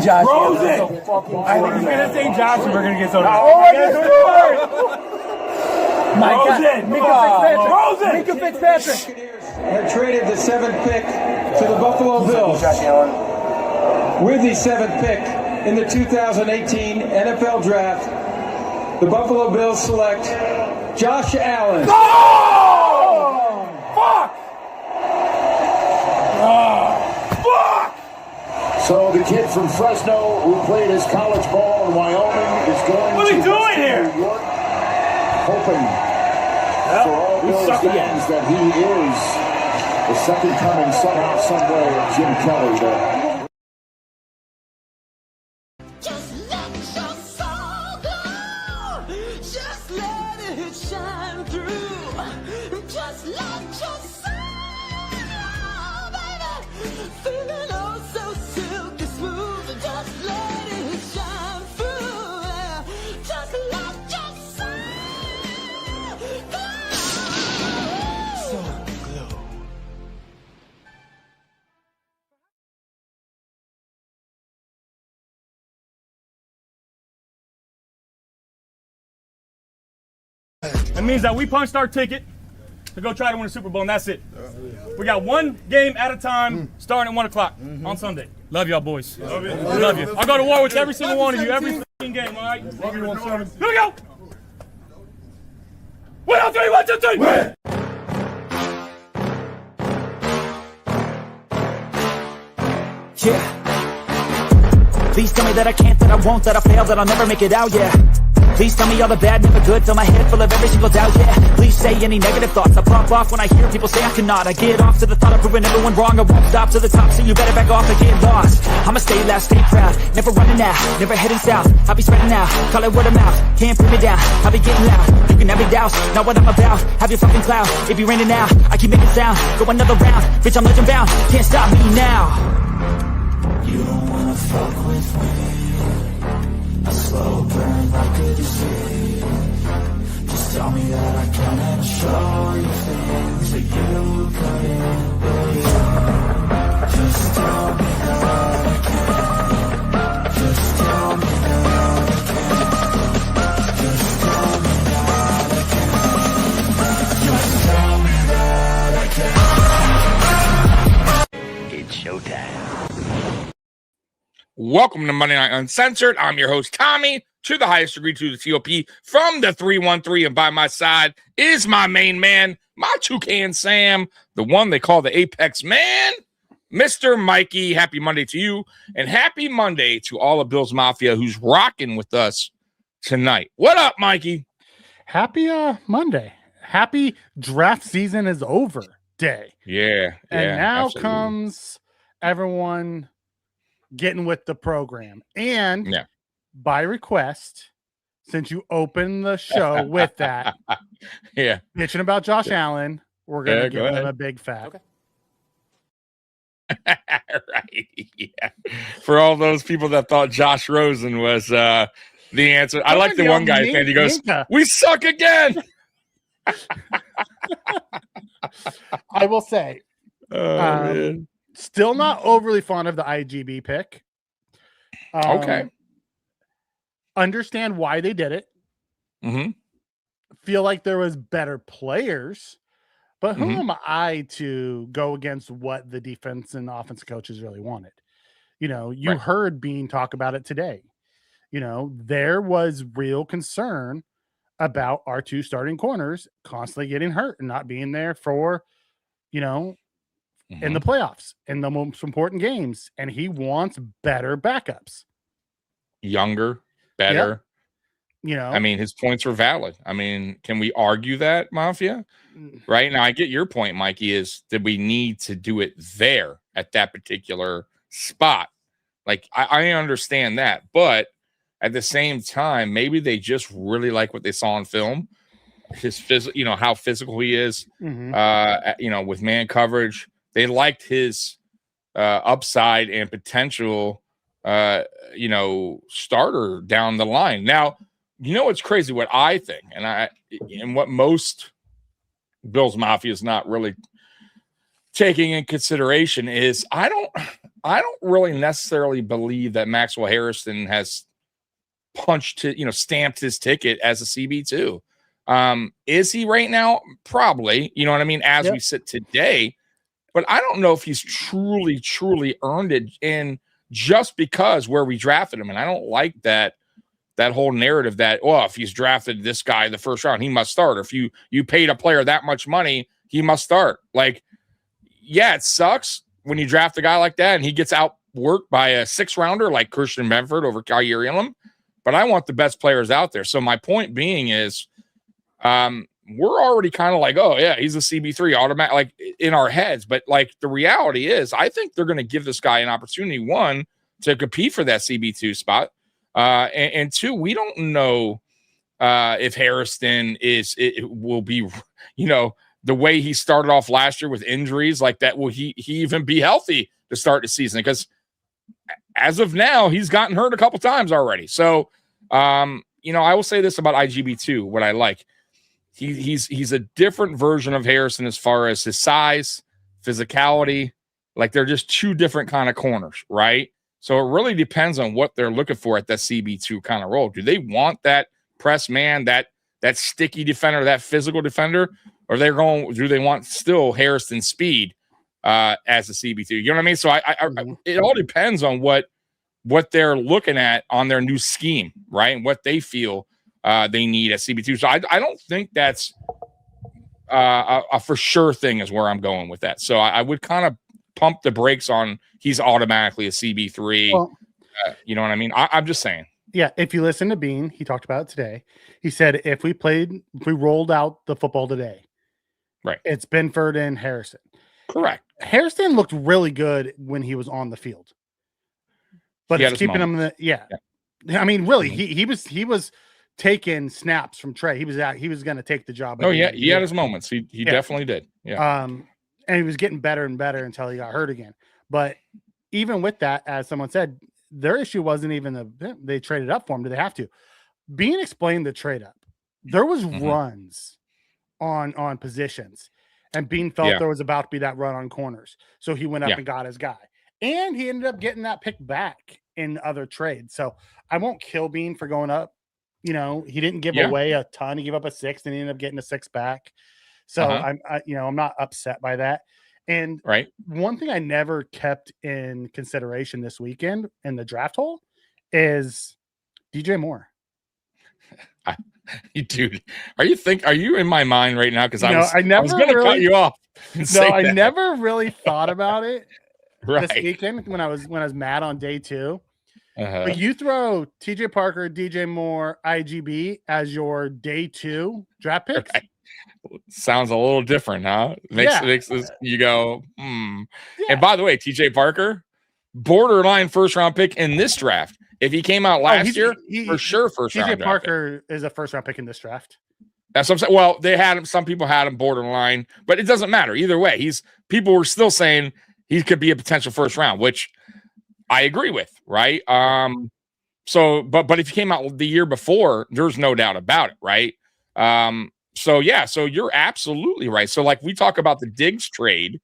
Josh. Rosen! I think he's going to say Josh and we're going to get so Rosen! Mika Fitzpatrick. Had traded the 7th pick to the Buffalo Bills. With the 7th pick in the 2018 NFL Draft, the Buffalo Bills select Josh Allen. Oh! Fuck! Fuck! So the kid from Fresno who played his college ball in Wyoming is going What are we doing here? New York, hoping for all Bills fans that he is the second coming somehow, someway of Jim Kelly. Just let your soul go. Just let it shine through. Just let your soul, baby, feeling oh so silky smooth. Just let it shine through. Just let your soul go. That means that we punched our ticket to go try to win a Super Bowl, and that's it. We got one game at a time, starting at 1 o'clock on Sunday. Love y'all, boys. Love you. Love you. I'll go to war with every single one of you, every game, all right? Love you, 1-7. Here we go. 1, 2, 3, 1, 2, 3. Win. Yeah. Please tell me that I can't, that I won't, that I fail, that I'll never make it out, yeah. Please tell me all the bad, never good, fill my head full of every single doubt, yeah. Please say any negative thoughts, I pop off when I hear people say I cannot. I get off to the thought of proving everyone wrong, I won't stop to the top, so you better back off and get lost. I'ma stay loud, stay proud, never running out, never heading south. I'll be spreading out, call it word of mouth, can't put me down, I'll be getting loud. You can have me douse, not what I'm about, have your fucking cloud. It be raining now, I keep making sound, go another round, bitch I'm legend bound, can't stop me now. You don't wanna fuck with me, a slow burn like a disease. Just tell me that I can and show you things that you couldn't believe. Just tell me that I can. Just tell me that I can. Just tell me that I can. Just tell me that I can. It's showtime. Welcome to Monday Night Uncensored. I'm your host, Tommy, to the highest degree to the TOP from the 313. And by my side is my main man, my toucan Sam, the one they call the Apex Man, Mr. Mikey. Happy Monday to you, and happy Monday to all of Bills Mafia who's rocking with us tonight. What up, Mikey? Happy Monday. Happy draft season is over day. Yeah. And now absolutely. comes everyone getting with the program. And by request, since you opened the show with that, bitching about Josh Allen, we're going to give him a big fat. Okay. Right. Yeah. For all those people that thought Josh Rosen was the answer. I like the one guy, and he goes, "We suck again." I will say, man. Still not overly fond of the IGB pick. Okay. Understand why they did it. Mm-hmm. Feel like there was better players, but who am I to go against what the defense and offense coaches really wanted? You know, you heard Bean talk about it today. You know, there was real concern about our two starting corners constantly getting hurt and not being there for, you know, in the playoffs, in the most important games, and he wants better backups. Younger, better. Yep. You know, I mean, his points were valid. I mean, can we argue that, Mafia? Right now, I get your point, Mikey, is that we need to do it there at that particular spot. Like, I understand that, but at the same time, maybe they just really like what they saw on film. His physical, you know, how physical he is, you know, with man coverage. They liked his upside and potential, you know, starter down the line. Now, you know what's crazy? What I think, and what most Bills Mafia is not really taking in consideration is, I I don't really necessarily believe that Maxwell Harrison has stamped his ticket as a CB2. Is he right now? Probably, you know what I mean? As we sit today, but I don't know if he's truly earned it in just because where we drafted him. And I don't like that whole narrative that, if he's drafted this guy in the first round, he must start. Or if you paid a player that much money, he must start. Like, yeah, it sucks when you draft a guy like that and he gets outworked by a 6-rounder like Christian Benford over Kyer Elam. But I want the best players out there. So my point being is, we're already kind of like, oh yeah, he's a CB3 automatic, like in our heads. But like the reality is, I think they're going to give this guy an opportunity, one, to compete for that CB2 spot. And two, we don't know if Harrison will be, the way he started off last year with injuries like that. Will he even be healthy to start the season? Because as of now, he's gotten hurt a couple times already. So, I will say this about IGB2, what I like. He's a different version of Harrison as far as his size, physicality. Like they're just two different kind of corners, right? So it really depends on what they're looking for at that CB2 kind of role. Do they want that press man, that sticky defender, that physical defender, or do they want still Harrison speed as a CB2? You know what I mean? So it all depends on what they're looking at on their new scheme, right? And what they feel they need at CB2. So I don't think that's a for sure thing is where I'm going with that. So I would kind of pump the brakes on he's automatically a CB3. Well, you know what I mean? I'm just saying. Yeah, if you listen to Bean, he talked about it today. He said if we rolled out the football today, right, it's Benford and Harrison. Correct. Harrison looked really good when he was on the field, but it's keeping him in the I mean, really, he was taking snaps from Trey. He was going to take the job. Oh yeah, he had his moments. He definitely did. Yeah. And he was getting better and better until he got hurt again. But even with that, as someone said, their issue wasn't even they traded up for him. Did they have to? Bean explained the trade up. There was runs on positions, and Bean felt there was about to be that run on corners. So he went up and got his guy. And he ended up getting that pick back in other trades. So I won't kill Bean for going up. He didn't give away a ton. He gave up a 6 and he ended up getting a 6 back. So I'm not upset by that. And one thing I never kept in consideration this weekend in the draft hole is DJ Moore. Dude, are you in my mind right now? Because I was going to cut you off. I never really thought about it this weekend when I was mad on day 2. But you throw TJ Parker, DJ Moore, IGB as your day 2 draft picks. Right. Sounds a little different, huh? Makes this, you go, Yeah. And by the way, TJ Parker, borderline first round pick in this draft. If he came out last year, for sure first round. TJ Parker is a first round pick in this draft. That's what I'm saying. Well, they had him. Some people had him borderline, but it doesn't matter either way. People were still saying he could be a potential first round, which I agree with, right? So, but if he came out the year before, there's no doubt about it, right? So you're absolutely right. So like we talk about the Diggs trade,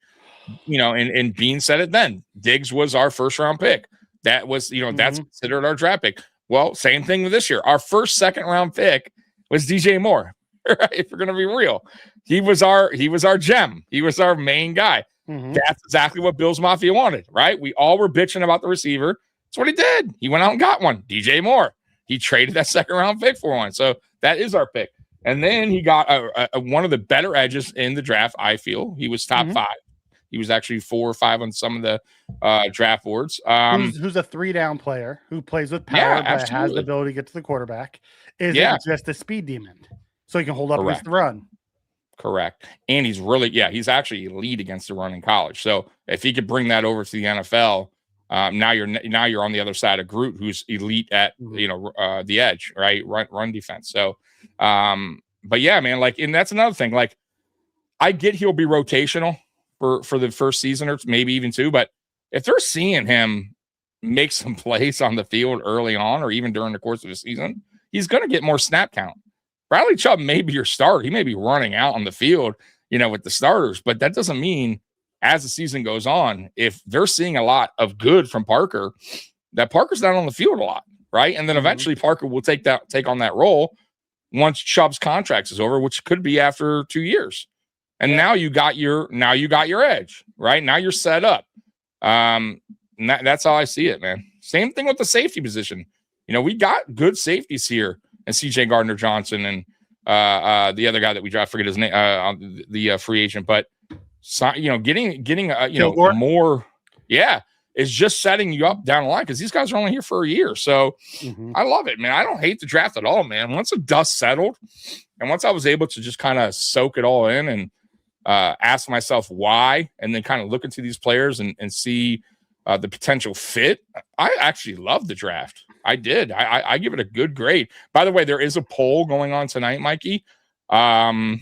and Bean said it then. Diggs was our first round pick. That was, that's considered our draft pick. Well, same thing with this year. Our first second round pick was DJ Moore. Right? If we're gonna be real, he was our gem. He was our main guy. That's exactly what Bills Mafia wanted, right? We all were bitching about the receiver. That's what he did. He went out and got one. DJ Moore. He traded that second round pick for one. So that is our pick. And then he got one of the better edges in the draft, I feel. He was top 5. He was actually 4 or 5 on some of the draft boards. Who's a 3-down player who plays with power but has the ability to get to the quarterback. Is just a speed demon. So he can hold up against the run. Correct. And he's he's actually elite against the run in college. So if he could bring that over to the NFL, now you're on the other side of Groot, who's elite at the edge, right? Run defense. So but yeah, man, like, and that's another thing. Like, I get he'll be rotational for the first season or maybe even 2, but if they're seeing him make some plays on the field early on or even during the course of the season, he's going to get more snap count. Bradley Chubb may be your starter. He may be running out on the field, with the starters, but that doesn't mean as the season goes on, if they're seeing a lot of good from Parker, that Parker's not on the field a lot, right? And then eventually Parker will take on that role once Chubb's contract is over, which could be after 2 years. And now you got your edge, right? Now you're set up. And that's how I see it, man. Same thing with the safety position. You know, we got good safeties here, and CJ Gardner-Johnson and the other guy that we draft, forget his name, the free agent, but you know, getting Kilgore? more, is just setting you up down the line because these guys are only here for a year. So I love it, man. I don't hate the draft at all, man. Once the dust settled, and once I was able to just kind of soak it all in and ask myself why, and then kind of look into these players and see the potential fit, I actually love the draft. I did. I give it a good grade. By the way, there is a poll going on tonight, Mikey, on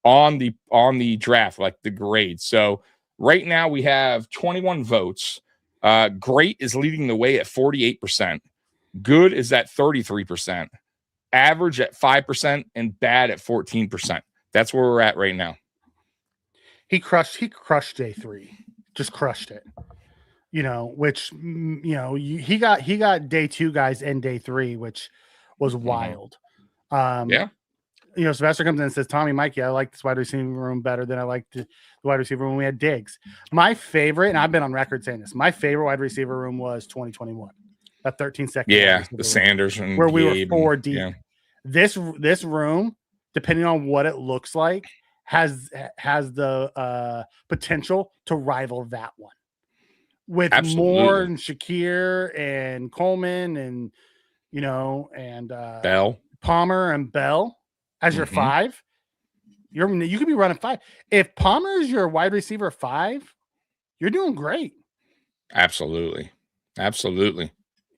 the draft, like the grade. So right now we have 21 votes. Great is leading the way at 48%. Good is at 33%. Average at 5%, and bad at 14%. That's where we're at right now. He crushed day 3, just crushed it. You know, which he got day 2 guys and day 3, which was wild. Yeah. You know, Sylvester comes in and says, Tommy Mikey, I like this wide receiving room better than I liked the wide receiver when we had Diggs. My favorite, and I've been on record saying this, my favorite wide receiver room was 2021. That 13-second. Yeah, the Sanders and where we Gabe were 4 deep. Yeah. This room, depending on what it looks like, has the potential to rival that one. With Moore and Shakir and Coleman and Bell, Palmer and Bell as your 5, you could be running 5. If Palmer is your wide receiver 5, you're doing great. Absolutely.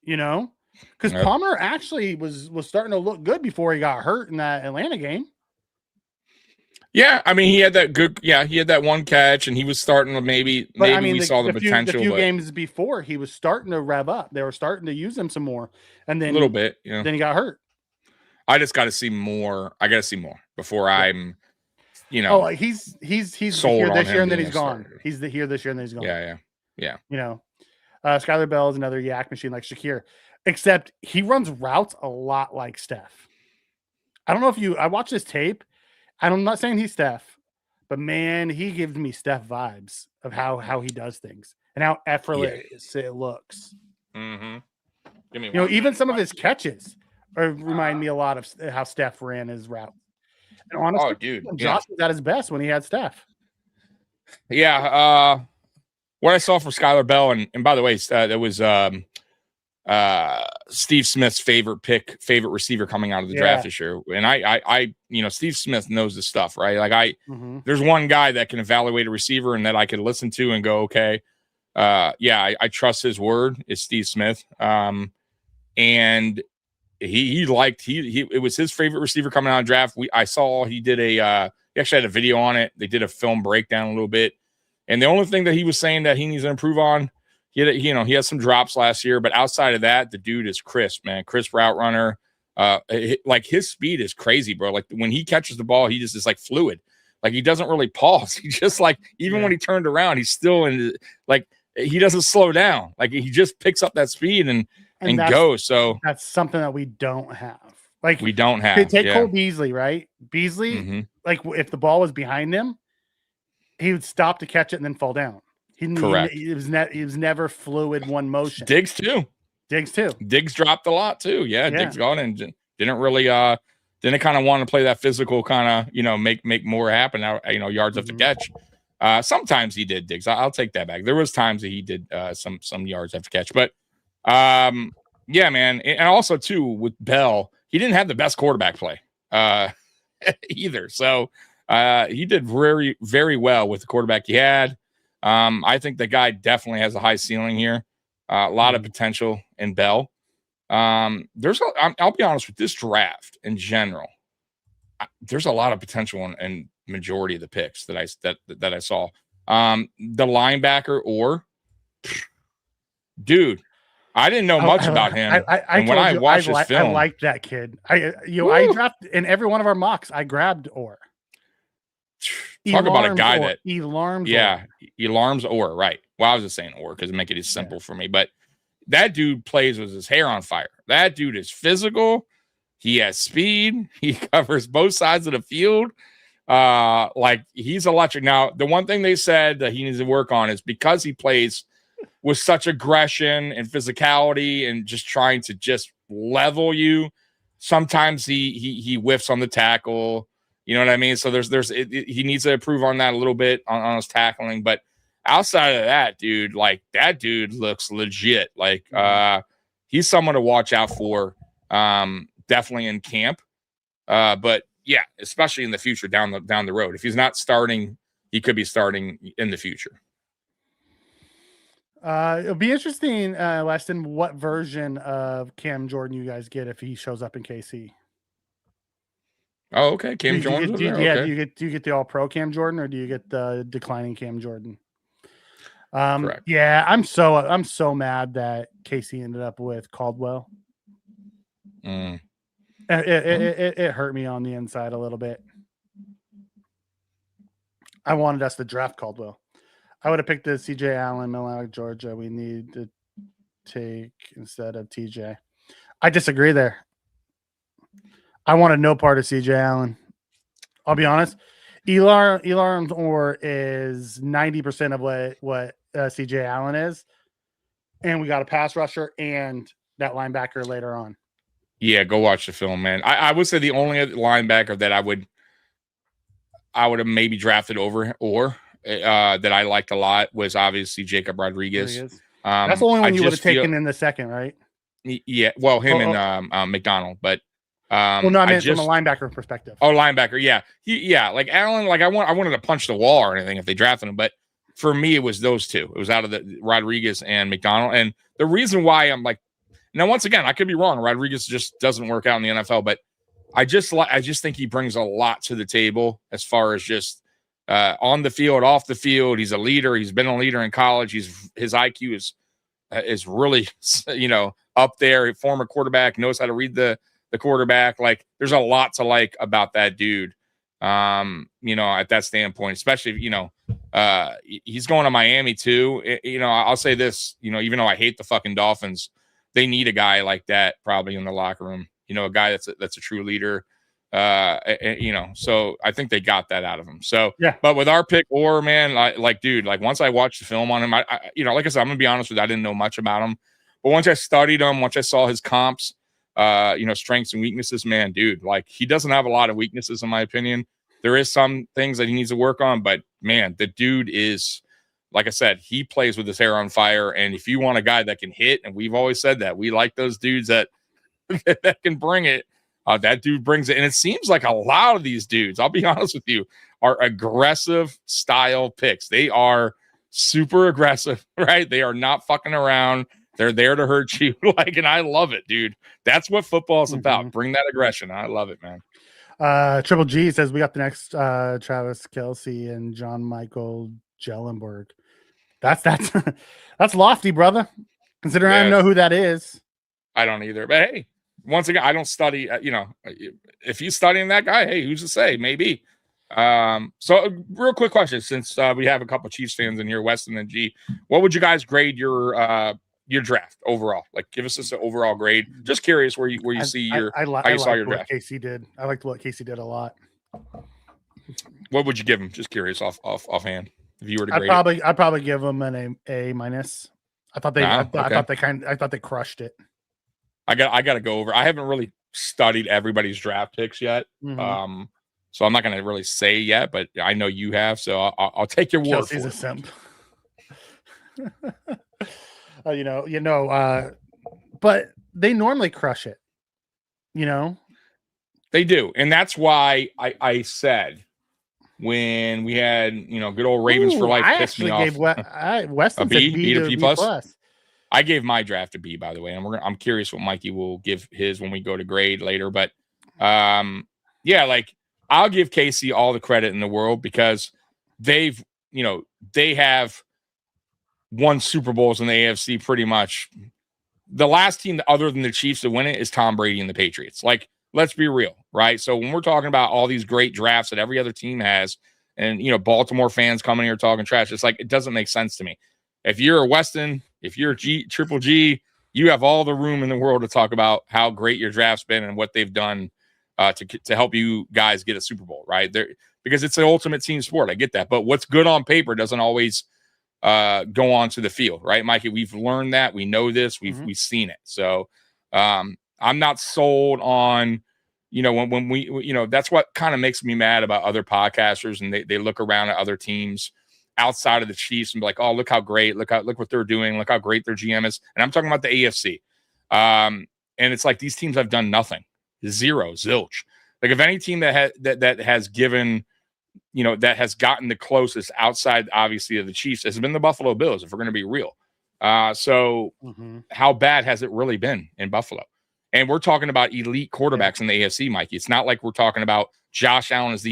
You know, because Palmer actually was starting to look good before he got hurt in that Atlanta game. Yeah, I mean, he had that one catch, and he was starting to maybe we saw the potential. The few games before, he was starting to rev up. They were starting to use him some more, and then a little bit. Yeah. Then he got hurt. I just got to see more. I got to see more before I'm, he's here this year and then he's gone. Starter. He's here this year and then he's gone. Yeah. You know, Skyler Bell is another yak machine like Shakir, except he runs routes a lot like Steph. I don't know if I watched this tape. I'm not saying he's Steph, but man, he gives me Steph vibes of how he does things and how effortless it looks. Even some of his catches remind me a lot of how Steph ran his route. And honestly, Josh was at his best when he had Steph. Yeah. What I saw from Skyler Bell, and by the way, that was Steve Smith's favorite receiver coming out of the draft this year. And I Steve Smith knows this stuff, right? Like there's one guy that can evaluate a receiver and that I could listen to and go, okay, I trust his word. Is Steve Smith. And it was his favorite receiver coming out of the draft. I saw he did he actually had a video on it. They did a film breakdown a little bit. And the only thing that he was saying that he needs to improve on, he had some drops last year, but outside of that, the dude is crisp, man. Crisp route runner. Like his speed is crazy, bro. Like when he catches the ball, he just is like fluid. Like he doesn't really pause. He just like, even when he turned around, he's still he doesn't slow down. Like he just picks up that speed and goes. So that's something that we don't have. Like we don't have. Take Cole Beasley, right? Beasley, like if the ball was behind him, he would stop to catch it and then fall down. Correct. He was never fluid one motion. Diggs too. Diggs dropped a lot too. Yeah. Diggs got and didn't really didn't kind of want to play that physical kind of make more happen. Yards after catch. Sometimes he did, Diggs. I'll take that back. There was times that he did some yards after catch, but yeah, man. And also too with Bell, he didn't have the best quarterback play either. So he did very, very well with the quarterback he had. I think the guy definitely has a high ceiling here. A lot of potential in Bell. I'll be honest with this draft in general. There's a lot of potential in majority of the picks that I saw. The linebacker Orr, dude, I didn't know much about him. When I watched his film, I liked that kid. I drafted in every one of our mocks. I grabbed Orr. Talk about a guy that Elarms-Orr. Yeah, Elarms-Orr, right. Well, I was just saying or because make it simple for me. But that dude plays with his hair on fire. That dude is physical. He has speed. He covers both sides of the field. Like he's electric. Now, the one thing they said that he needs to work on is because he plays with such aggression and physicality and just trying to just level you. Sometimes he whiffs on the tackle. You know what I mean? So he needs to improve on that a little bit on his tackling. But outside of that, dude, like that dude looks legit. Like he's someone to watch out for. Definitely in camp. But yeah, especially in the future down the road. If he's not starting, he could be starting in the future. It'll be interesting, Weston, what version of Cam Jordan you guys get if he shows up in KC. Oh, okay. Cam Jordan. Do you get the All-Pro Cam Jordan, or do you get the declining Cam Jordan? Correct. Yeah, I'm so mad that KC ended up with Caldwell. It hurt me on the inside a little bit. I wanted us to draft Caldwell. I would have picked the CJ Allen, Atlantic Georgia. We need to take instead of TJ. I disagree there. I wanted no part of CJ Allen. I'll be honest. Elarms-Orr is 90% of what CJ Allen is, and we got a pass rusher and that linebacker later on. Yeah, go watch the film, man. I would say the only linebacker that I would have maybe drafted over or that I liked a lot was obviously Jacob Rodriguez. That's the only one you would have taken in the second, right? Yeah, well, him and McDonald, but I mean from a linebacker perspective. Oh, linebacker, yeah. Like Allen, like I wanted to punch the wall or anything if they drafted him, but for me it was those two. It was out of the Rodriguez and McDonald, and the reason why I'm like, now once again I could be wrong. Rodriguez just doesn't work out in the NFL, but I just think he brings a lot to the table as far as just on the field, off the field. He's a leader. He's been a leader in college. His IQ is really up there. A former quarterback, knows how to read the quarterback. Like there's a lot to like about that dude. At that standpoint, especially he's going to Miami too. I'll say this, even though I hate the fucking Dolphins, they need a guy like that probably in the locker room. A guy that's a true leader. So I think they got that out of him. So yeah. But with our pick, or man, dude, once I watched the film on him, I like I said, I'm gonna be honest with you, I didn't know much about him. But once I studied him, once I saw his comps, strengths and weaknesses, man, dude, he doesn't have a lot of weaknesses in my opinion. There is some things that he needs to work on, but man, the dude is, like I said, he plays with his hair on fire. And if you want a guy that can hit, and we've always said that, we like those dudes that can bring it. That dude brings it. And it seems like a lot of these dudes, I'll be honest with you, are aggressive style picks. They are super aggressive, right? They are not fucking around. They're there to hurt you. And I love it, dude. That's what football is about. Bring that aggression. I love it, man. Triple G says we got the next Travis Kelce and John Michael Jellenberg. That's lofty, brother. Considering I don't know who that is. I don't either. But hey, once again, I don't study. If he's studying that guy, hey, who's to say? Maybe. So real quick question, since we have a couple Chiefs fans in here, Weston and G, what would you guys grade your draft overall? Give us an overall grade. Just curious where you see how you saw your draft. Casey did. I liked what Casey did a lot. What would you give him? Just curious offhand. If you were to grade I'd probably give him an A minus. I thought they crushed it. I got to go over. I haven't really studied everybody's draft picks yet. Mm-hmm. So I'm not going to really say yet, but I know you have, so I'll take your word for it. A simp. But they normally crush it. They do. And that's why I said when we had, good old Ravens for Life pissed me off. Weston a B, said B to B plus. I gave my draft a B, by the way, and I'm curious what Mikey will give his when we go to grade later. But I'll give Casey all the credit in the world because they have won Super Bowls in the AFC pretty much. The last team other than the Chiefs to win it is Tom Brady and the Patriots. Let's be real, right? So when we're talking about all these great drafts that every other team has, and Baltimore fans coming here talking trash. It's like, it doesn't make sense to me. If you're a Weston, if you're a Triple G, you have all the room in the world to talk about how great your draft's been and what they've done to help you guys get a Super Bowl, right? Because it's an ultimate team sport. I get that. But what's good on paper doesn't always go on to the field, right, Mikey? We've learned that. We know this. We've seen it. So I'm not sold on, when we that's what kind of makes me mad about other podcasters, and they look around at other teams outside of the Chiefs and be like, oh, look how great, look what they're doing, look how great their GM is. And I'm talking about the AFC. And it's like, these teams have done nothing. Zero, zilch. Like, if any team that has given, that has gotten the closest outside, obviously, of the Chiefs has been the Buffalo Bills, if we're going to be real. So how bad has it really been in Buffalo? And we're talking about elite quarterbacks in the AFC, Mikey. It's not like we're talking about Josh Allen is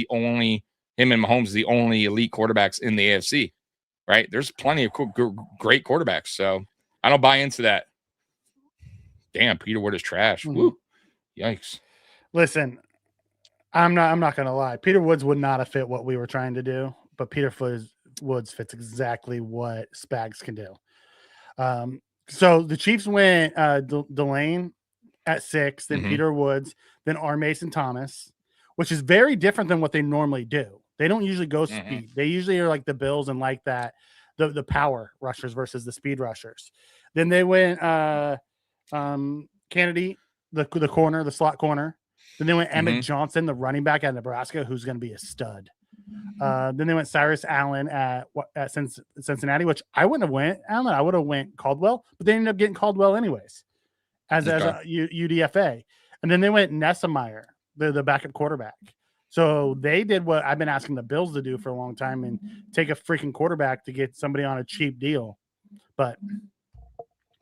him and Mahomes is the only elite quarterbacks in the AFC, right? There's plenty of great quarterbacks. So I don't buy into that. Damn, Peter Wood is trash. Woo. Yikes. Listen, I'm not going to lie. Peter Woods would not have fit what we were trying to do, but Peter Woods fits exactly what Spags can do. So the Chiefs went Delane at 6, then Peter Woods, then R. Mason Thomas, which is very different than what they normally do. They don't usually go speed. They usually are like the Bills and like that, the power rushers versus the speed rushers. Then they went Kennedy, the corner, the slot corner. Then they went Emmett Johnson, the running back at Nebraska, who's going to be a stud. Then they went Cyrus Allen at Cincinnati, which I wouldn't have went Allen. I would have went Caldwell, but they ended up getting Caldwell anyways as a UDFA. And then they went Nessemeyer, the backup quarterback. So they did what I've been asking the Bills to do for a long time and take a freaking quarterback to get somebody on a cheap deal. But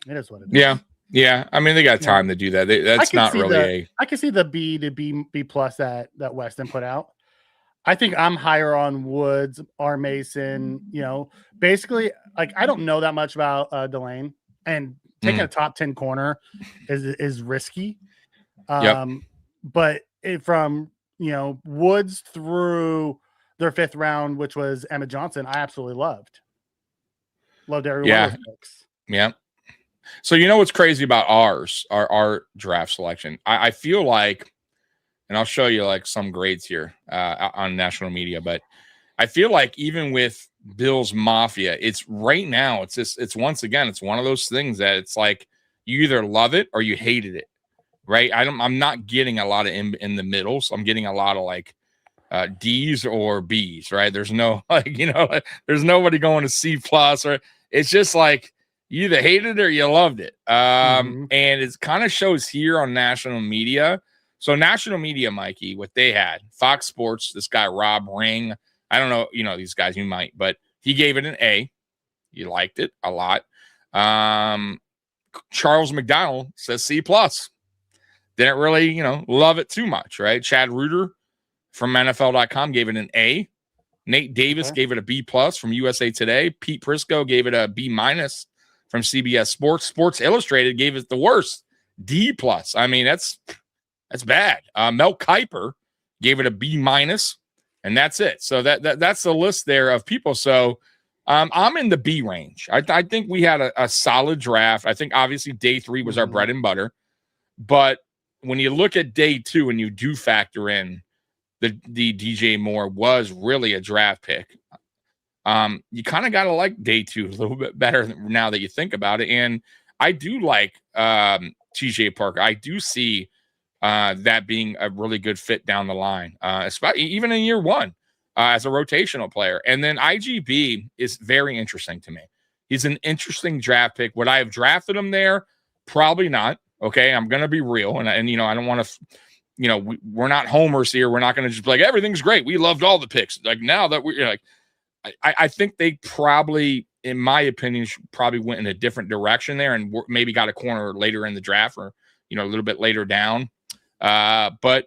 it is what it is. Yeah. I mean, they got time to do that. That's not really I can see the B to B plus that Weston put out. I think I'm higher on Woods, R. Mason, basically, like, I don't know that much about Delane, and taking a top 10 corner is risky. But from Woods through their 5th round, which was Emmett Johnson, I absolutely loved every one of those picks. Yeah. So what's crazy about our draft selection? I feel like, and I'll show you like some grades here on national media, but I feel like even with Bills Mafia, it's right now, it's once again, it's one of those things that it's like you either love it or you hated it, right? I'm not getting a lot of in the middle, so I'm getting a lot of like D's or B's, right? There's no there's nobody going to C plus, or it's just like you either hated it or you loved it. And it kind of shows here on national media. So national media, Mikey, what they had, Fox Sports, this guy, Rob Ring, I don't know, these guys, you might, but he gave it an A. You liked it a lot. Charles McDonald says C plus. Didn't really, love it too much, right? Chad Reuter from NFL.com gave it an A. Nate Davis gave it a B plus from USA Today. Pete Prisco gave it a B minus from CBS Sports. Sports Illustrated gave it the worst, D plus. I mean, that's bad. Mel Kiper gave it a B minus, and that's it. So that's the list there of people. So I'm in the B range. I think we had a solid draft. I think obviously day 3 was our bread and butter, but when you look at day 2 and you do factor in the DJ Moore was really a draft pick, you kind of got to like day 2 a little bit better now that you think about it. And I do like TJ Parker. I do see that being a really good fit down the line, especially even in year 1 as a rotational player. And then IGB is very interesting to me. He's an interesting draft pick. Would I have drafted him there? Probably not. Okay, I'm going to be real. And I don't want to, we're not homers here. We're not going to just be like, everything's great. We loved all the picks. Like now that we're like, I think they probably, in my opinion, probably went in a different direction there and maybe got a corner later in the draft or, a little bit later down. But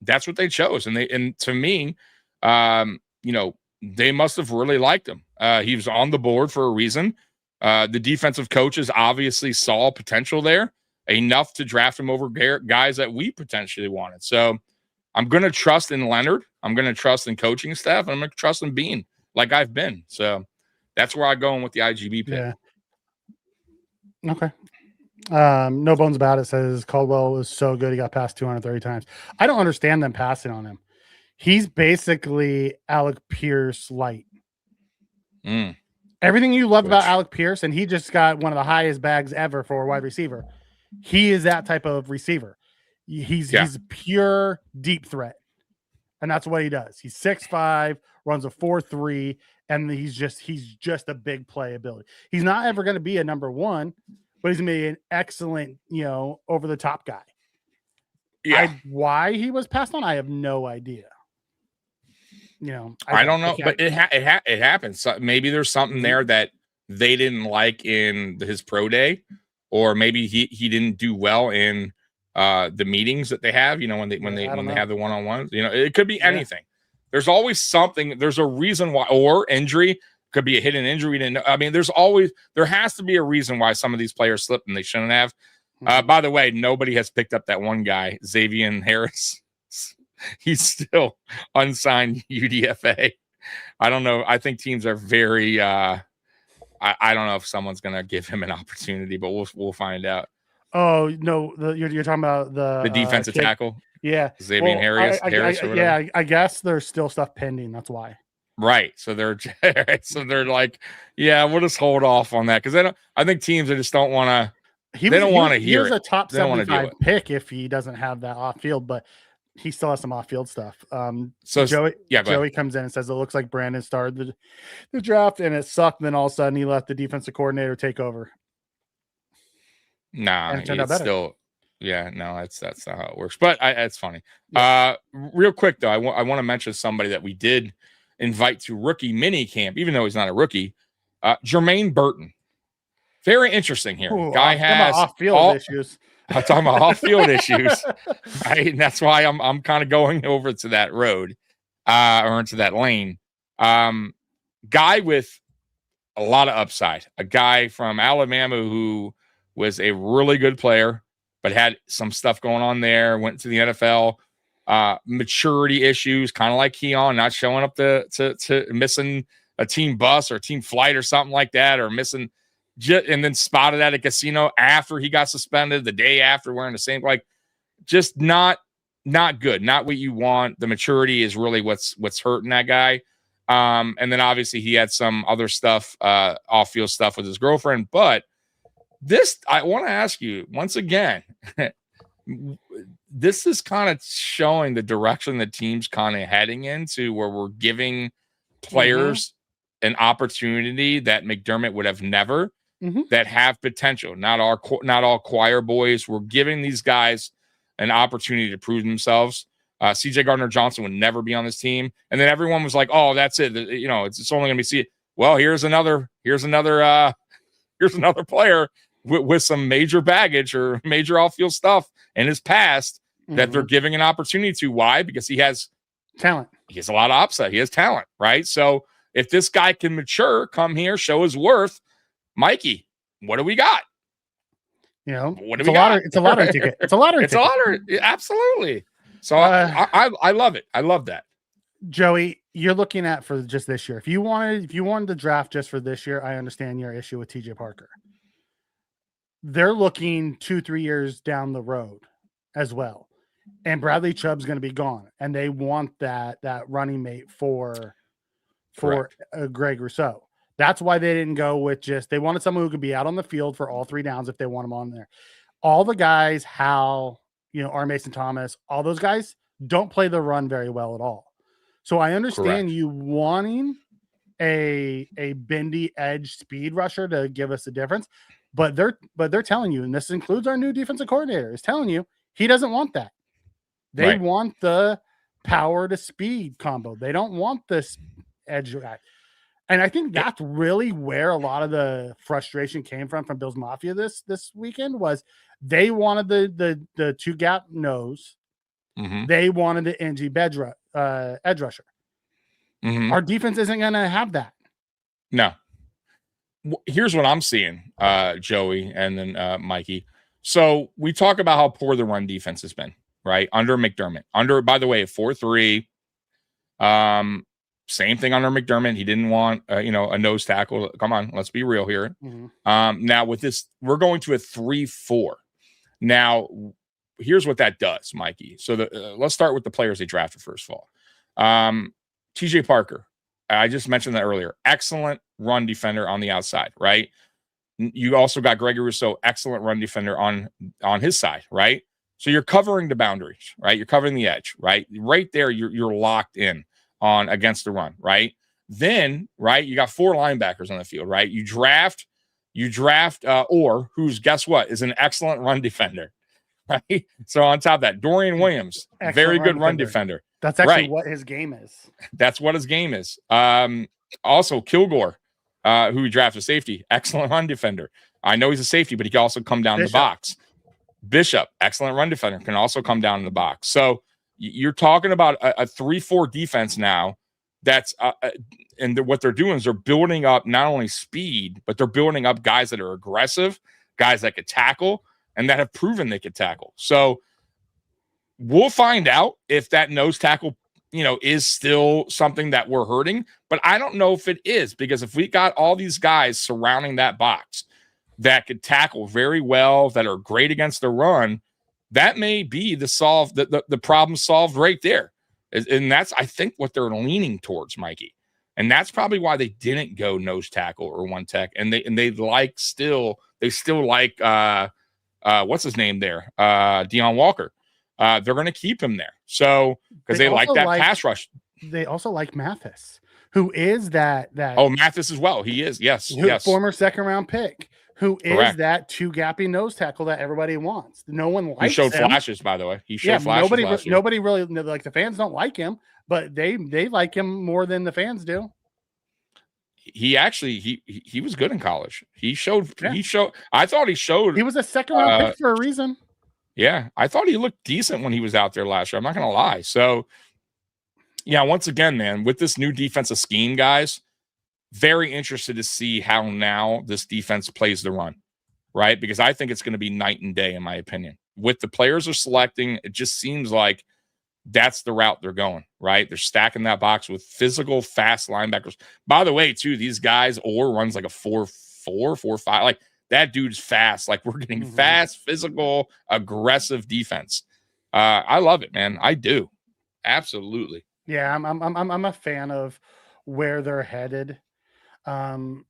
that's what they chose. And to me, they must have really liked him. He was on the board for a reason. The defensive coaches obviously saw potential there enough to draft him over guys that we potentially wanted. So I'm going to trust in Leonard. I'm going to trust in coaching staff, and I'm going to trust in being like I've been. So that's where I'm going with the IGB pick. Yeah. Okay. No bones about it says Caldwell was so good he got past 230 times. I don't understand them passing on him. He's basically Alec Pierce light. Everything you love about Alec Pierce, and he just got one of the highest bags ever for a wide receiver. He is that type of receiver. He's pure deep threat. And that's what he does. He's 6'5", runs a 4.3, and he's just a big play ability. He's not ever going to be a number one, but he's going to be an excellent, over the top guy. Yeah. Why he was passed on, I have no idea. I don't know, but it happens. So maybe there's something there that they didn't like in his pro day, or maybe he didn't do well in the meetings that they have, when they have the one-on-ones, it could be anything. There's always something. There's a reason why, or injury, could be a hidden injury. There has to be a reason why some of these players slipped and they shouldn't have. By the way, nobody has picked up that one guy, Xavier Harris. He's still unsigned UDFA. I don't know. I think teams are very, I don't know if someone's going to give him an opportunity, but we'll find out. Oh no, you're talking about the defensive tackle. Yeah, Xavier Harris. I guess there's still stuff pending. That's why. Right. So they're like, yeah, we'll just hold off on that because I think teams just don't want to. They don't want to hear it. He was a top 75 pick if he doesn't have that off field, but he still has some off field stuff. So Joey comes in and says it looks like Brandon started the draft and it sucked. And then all of a sudden he let the defensive coordinator take over. Nah, it's still, that's not how it works. But it's funny. Yeah. Real quick though, I want to mention somebody that we did invite to rookie mini camp, even though he's not a rookie. Jermaine Burton, very interesting here. Ooh, guy has off-field issues. I'm talking about off-field issues, right? And that's why I'm kind of going over to that road, or into that lane. Guy with a lot of upside. A guy from Alabama who was a really good player, but had some stuff going on there. Went to the NFL. Maturity issues, kind of like Keon, not showing up to missing a team bus or a team flight or something like that, or missing. And then spotted at a casino after he got suspended, the day after, wearing the same, just not good, not what you want. The maturity is really what's hurting that guy. And then obviously he had some other stuff, off-field stuff with his girlfriend. But this, I want to ask you once again, this is kind of showing the direction the team's kind of heading into, where we're giving players an opportunity that McDermott would have never. That have potential. Not all choir boys. We're giving these guys an opportunity to prove themselves. CJ Gardner-Johnson would never be on this team. And then everyone was like, "Oh, that's it. It's only going to be C." Well, here's another player with some major baggage or major off-field stuff in his past that they're giving an opportunity to. Why? Because he has talent. He has a lot of upside. He has talent, right? So if this guy can mature, come here, show his worth. Mikey, what do we got? What do we got? It's a lottery ticket. It's a lottery ticket. It's a lottery. Absolutely. So I love it. I love that. Joey, you're looking at for just this year. If you wanted to draft just for this year, I understand your issue with TJ Parker. They're looking 2-3 years down the road as well. And Bradley Chubb's going to be gone. And they want that running mate for Greg Rousseau. That's why they didn't go with they wanted someone who could be out on the field for all 3 downs if they want him on there. All the guys, Hal, R. Mason Thomas, all those guys don't play the run very well at all. So I understand you wanting a bendy edge speed rusher to give us a difference, but they're telling you, and this includes our new defensive coordinator, is telling you he doesn't want that. They want the power to speed combo. They don't want this edge guy. And I think that's really where a lot of the frustration came from Bills Mafia this weekend. Was they wanted the 2-gap nose. They wanted the NG edge rusher. Our defense isn't going to have that. No. Here's what I'm seeing, Joey, and then Mikey. So we talk about how poor the run defense has been, right? Under McDermott. By the way, 4-3. Same thing under McDermott. He didn't want, a nose tackle. Come on, let's be real here. Now with this, we're going to a 3-4. Now, here's what that does, Mikey. So let's start with the players they drafted first of all. TJ Parker, I just mentioned that earlier. Excellent run defender on the outside, right? You also got Gregory Rousseau, excellent run defender on his side, right? So you're covering the boundaries, right? You're covering the edge, right? Right there, you're locked in on against the run, right? Then, right, you got 4 linebackers on the field, right? You draft Orr, who's, guess what, is an excellent run defender, right? So on top of that, Dorian Williams, very good run defender. That's actually what his game is. That's what his game is. Also, Kilgore, who drafted safety, excellent run defender. I know he's a safety, but he can also come down the box. Bishop, excellent run defender, can also come down in the box. So you're talking about a 3-4 defense now. That's and what they're doing is they're building up not only speed, but they're building up guys that are aggressive, guys that could tackle, and that have proven they could tackle. So we'll find out if that nose tackle, is still something that we're hurting. But I don't know if it is, because if we got all these guys surrounding that box that could tackle very well, that are great against the run, that may be the problem solved right there. And that's, I think, what they're leaning towards, Mikey. And that's probably why they didn't go nose tackle or one tech. And they still like what's his name there? Deion Walker. They're going to keep him there. So because they like that pass rush. They also like Mathis, who is that. Oh, Mathis as well. He is. Yes. Former 2nd round pick. Who is correct. That 2-gapping nose tackle that everybody wants? No one likes him. He showed flashes, by the way. He showed flashes. Nobody really, like, the fans don't like him, but they like him more than the fans do. He actually he was good in college. He showed. I thought he showed. He was a 2nd round pick for a reason. Yeah, I thought he looked decent when he was out there last year. I'm not going to lie. So, yeah, once again, man, with this new defensive scheme, guys. Very interested to see how now this defense plays the run, right? Because I think it's going to be night and day, in my opinion. With the players are selecting, it just seems like that's the route they're going, right? They're stacking that box with physical, fast linebackers. By the way, too, these guys, Orr runs like a 4-4, 4-5. Like, that dude's fast. Like, we're getting fast, physical, aggressive defense. I love it, man. I do. Absolutely. Yeah, I'm a fan of where they're headed. And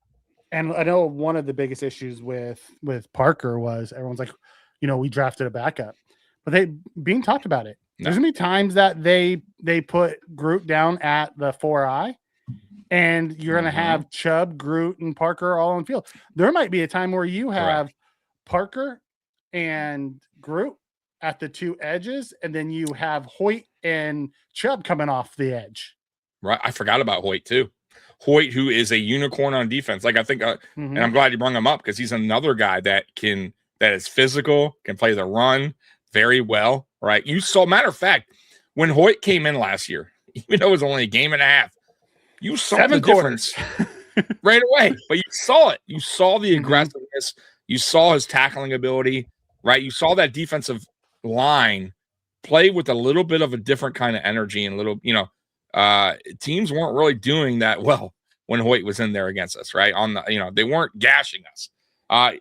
I know one of the biggest issues with Parker was everyone's like, we drafted a backup, but being talked about it. No. There's gonna be times that they put Groot down at the 4-eye, and you're gonna have Chubb, Groot, and Parker all on the field. There might be a time where you have Parker and Groot at the 2 edges, and then you have Hoyt and Chubb coming off the edge. Right, I forgot about Hoyt too. Hoyt, who is a unicorn on defense. Like, I think, and I'm glad you brought him up because he's another guy that is physical, can play the run very well, right? You saw, matter of fact, when Hoyt came in last year, even though it was only a game and a half, you saw the difference right away. But you saw it. You saw the aggressiveness. You saw his tackling ability, right? You saw that defensive line play with a little bit of a different kind of energy and teams weren't really doing that well when Hoyt was in there against us, right? They weren't gashing us.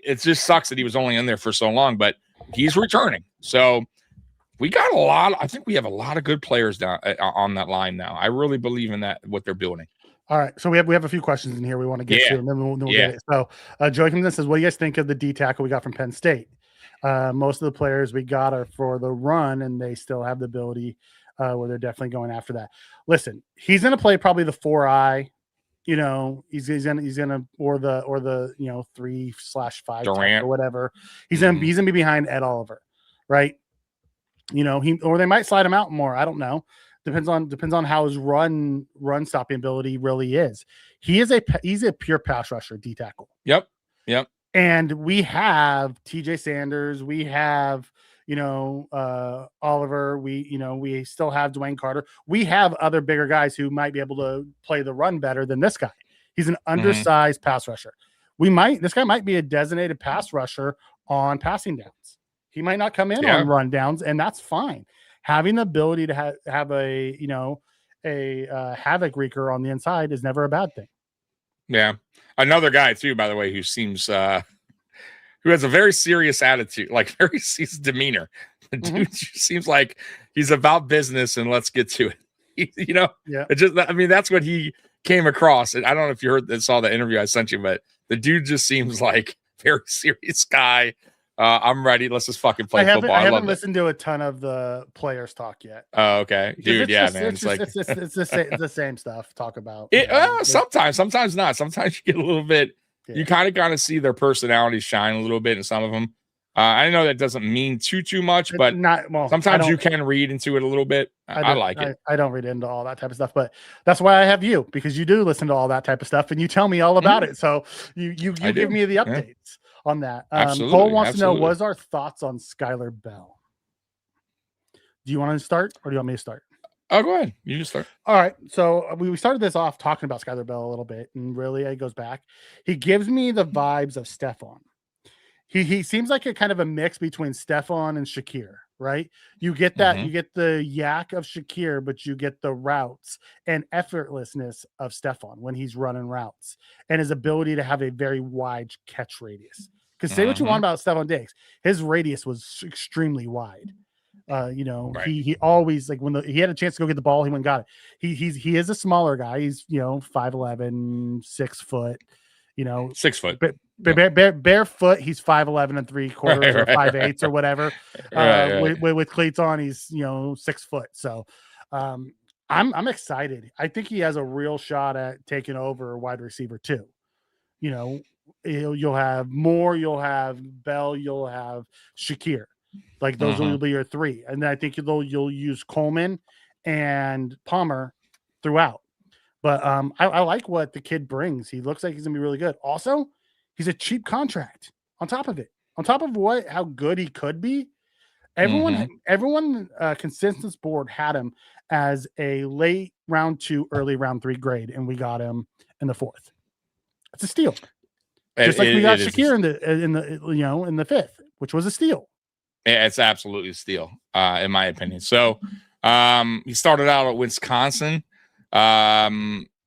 It just sucks that he was only in there for so long, but he's returning. So we got I think we have a lot of good players down on that line now. I really believe in that, what they're building. All right. So we have a few questions in here we want to get to, and then we'll get it. So Joey comes in and says, what do you guys think of the D tackle we got from Penn State? Most of the players we got are for the run, and they still have the ability where they're definitely going after that. Listen, he's going to play probably the 4-eye, he's gonna or the 3/5 Durant or whatever. He's gonna be behind Ed Oliver, right? Or they might slide him out more. I don't know. Depends on how his run stopping ability really is. He's a pure pass rusher, D tackle. Yep. And we have TJ Sanders, we have Oliver, we still have Dwayne Carter. We have other bigger guys who might be able to play the run better than this guy. He's an undersized pass rusher. This guy might be a designated pass rusher on passing downs. He might not come in on run downs, and that's fine. Having the ability to have a a havoc wreaker on the inside is never a bad thing. Yeah. Another guy too, by the way, who seems who has a very serious attitude, like very serious demeanor. The dude just seems like he's about business and let's get to it. Yeah. It just, I mean, that's what he came across. And I don't know if you saw the interview I sent you, but the dude just seems like a very serious guy. I'm ready. Let's just fucking play football. I haven't listened to a ton of the players talk yet. Oh, okay, dude. Yeah, man. It's the same stuff. Talk about it. Sometimes not. Sometimes you get a little bit. Yeah. You kind of see their personalities shine a little bit in some of them. I know that doesn't mean too much, but sometimes you can read into it a little bit. I like it. I don't read into all that type of stuff, but that's why I have you, because you do listen to all that type of stuff and you tell me all about it. So you give me the updates on that. Cole wants to know, what are our thoughts on Skyler Bell? Do you want to start or do you want me to start? Oh, go ahead. You just start. All right. So we started this off talking about Skyler Bell a little bit, and really it goes back. He gives me the vibes of Stephon. He seems like a kind of a mix between Stephon and Shakir, right? You get that, you get the yak of Shakir, but you get the routes and effortlessness of Stephon when he's running routes, and his ability to have a very wide catch radius. Because say what you want about Stephon Diggs, his radius was extremely wide. He always, like, when he had a chance to go get the ball, he went and got it. He is a smaller guy. He's 5'11", 6 foot. 6 foot. Barefoot, he's 5'11" and 3/4 or 5'8" or whatever. With cleats on, he's 6 foot. So I'm excited. I think he has a real shot at taking over wide receiver too. You'll have Moore, you'll have Bell, you'll have Shakir. Like those will be your three, and then I think you'll use Coleman and Palmer throughout. But I like what the kid brings. He looks like he's gonna be really good. Also, he's a cheap contract. On top of how good he could be, everyone consensus board had him as a late round 2, early round 3 grade, and we got him in the 4th. It's a steal. Just like we got Shakir in the 5th, which was a steal. Yeah, it's absolutely a steal, in my opinion. So he started out at Wisconsin. Where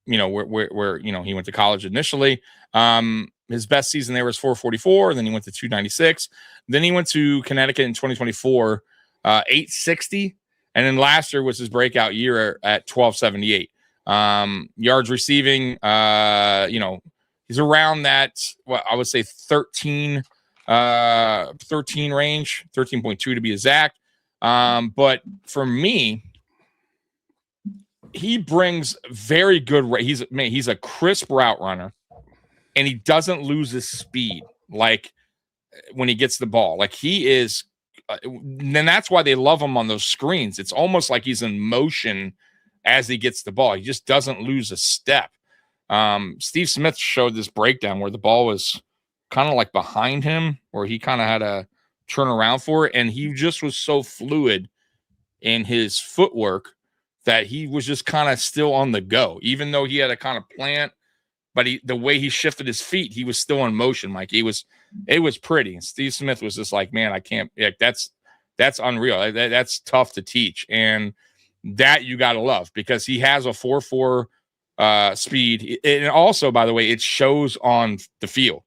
he went to college initially. His best season there was 444, and then he went to 296. Then he went to Connecticut in 2024, 860, and then last year was his breakout year at 1278. Yards receiving, he's around that, I would say 13 range, 13.2 to be exact. But for me, he brings very good. He's a crisp route runner, and he doesn't lose his speed. Like when he gets the ball, like he is. And that's why they love him on those screens. It's almost like he's in motion as he gets the ball. He just doesn't lose a step. Steve Smith showed this breakdown where the ball was kind of like behind him, where he kind of had to turn around for it, and he just was so fluid in his footwork that he was just kind of still on the go, even though he had a kind of plant, but the way he shifted his feet, he was still in motion. Like it was pretty. And Steve Smith was just like, man, I can't, like, that's unreal. That's tough to teach. And that you got to love, because he has a 4.4 speed. And also, by the way, it shows on the field.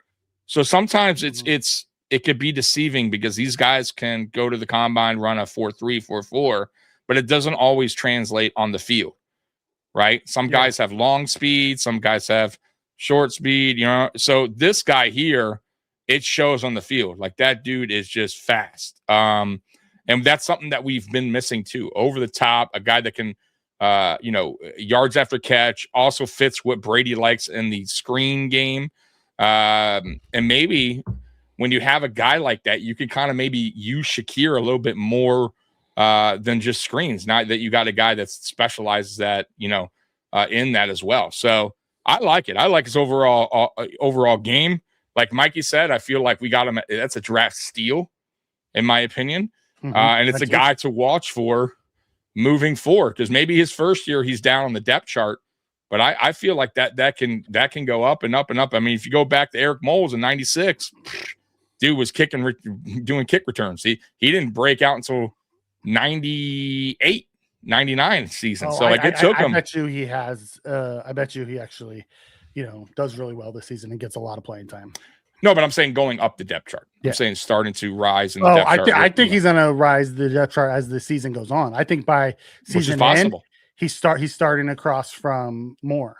So sometimes it could be deceiving, because these guys can go to the combine, run a 4.3, 4.4, but it doesn't always translate on the field, right? Some guys have long speed, some guys have short speed, So this guy here, it shows on the field. Like, that dude is just fast. And that's something that we've been missing too. Over the top, a guy that can, yards after catch, also fits what Brady likes in the screen game. And maybe when you have a guy like that, you can kind of maybe use Shakir a little bit more than just screens. Now that you got a guy that specializes that, in that as well. So I like it. I like his overall game. Like Mikey said, I feel like we got him. That's a draft steal, in my opinion. And it's a guy to watch for moving forward, because maybe his first year he's down on the depth chart, but I feel like that can go up and up and up. I mean, if you go back to Eric Moles in '96, dude was doing kick returns. He didn't break out until 98, 99 season. Oh, So like it took him. I bet you he has. I bet you he actually, does really well this season and gets a lot of playing time. No, but I'm saying going up the depth chart. Yeah. I'm saying starting to rise in the depth chart. I think he's going to rise the depth chart as the season goes on. I think by season end, he's starting across from Moore.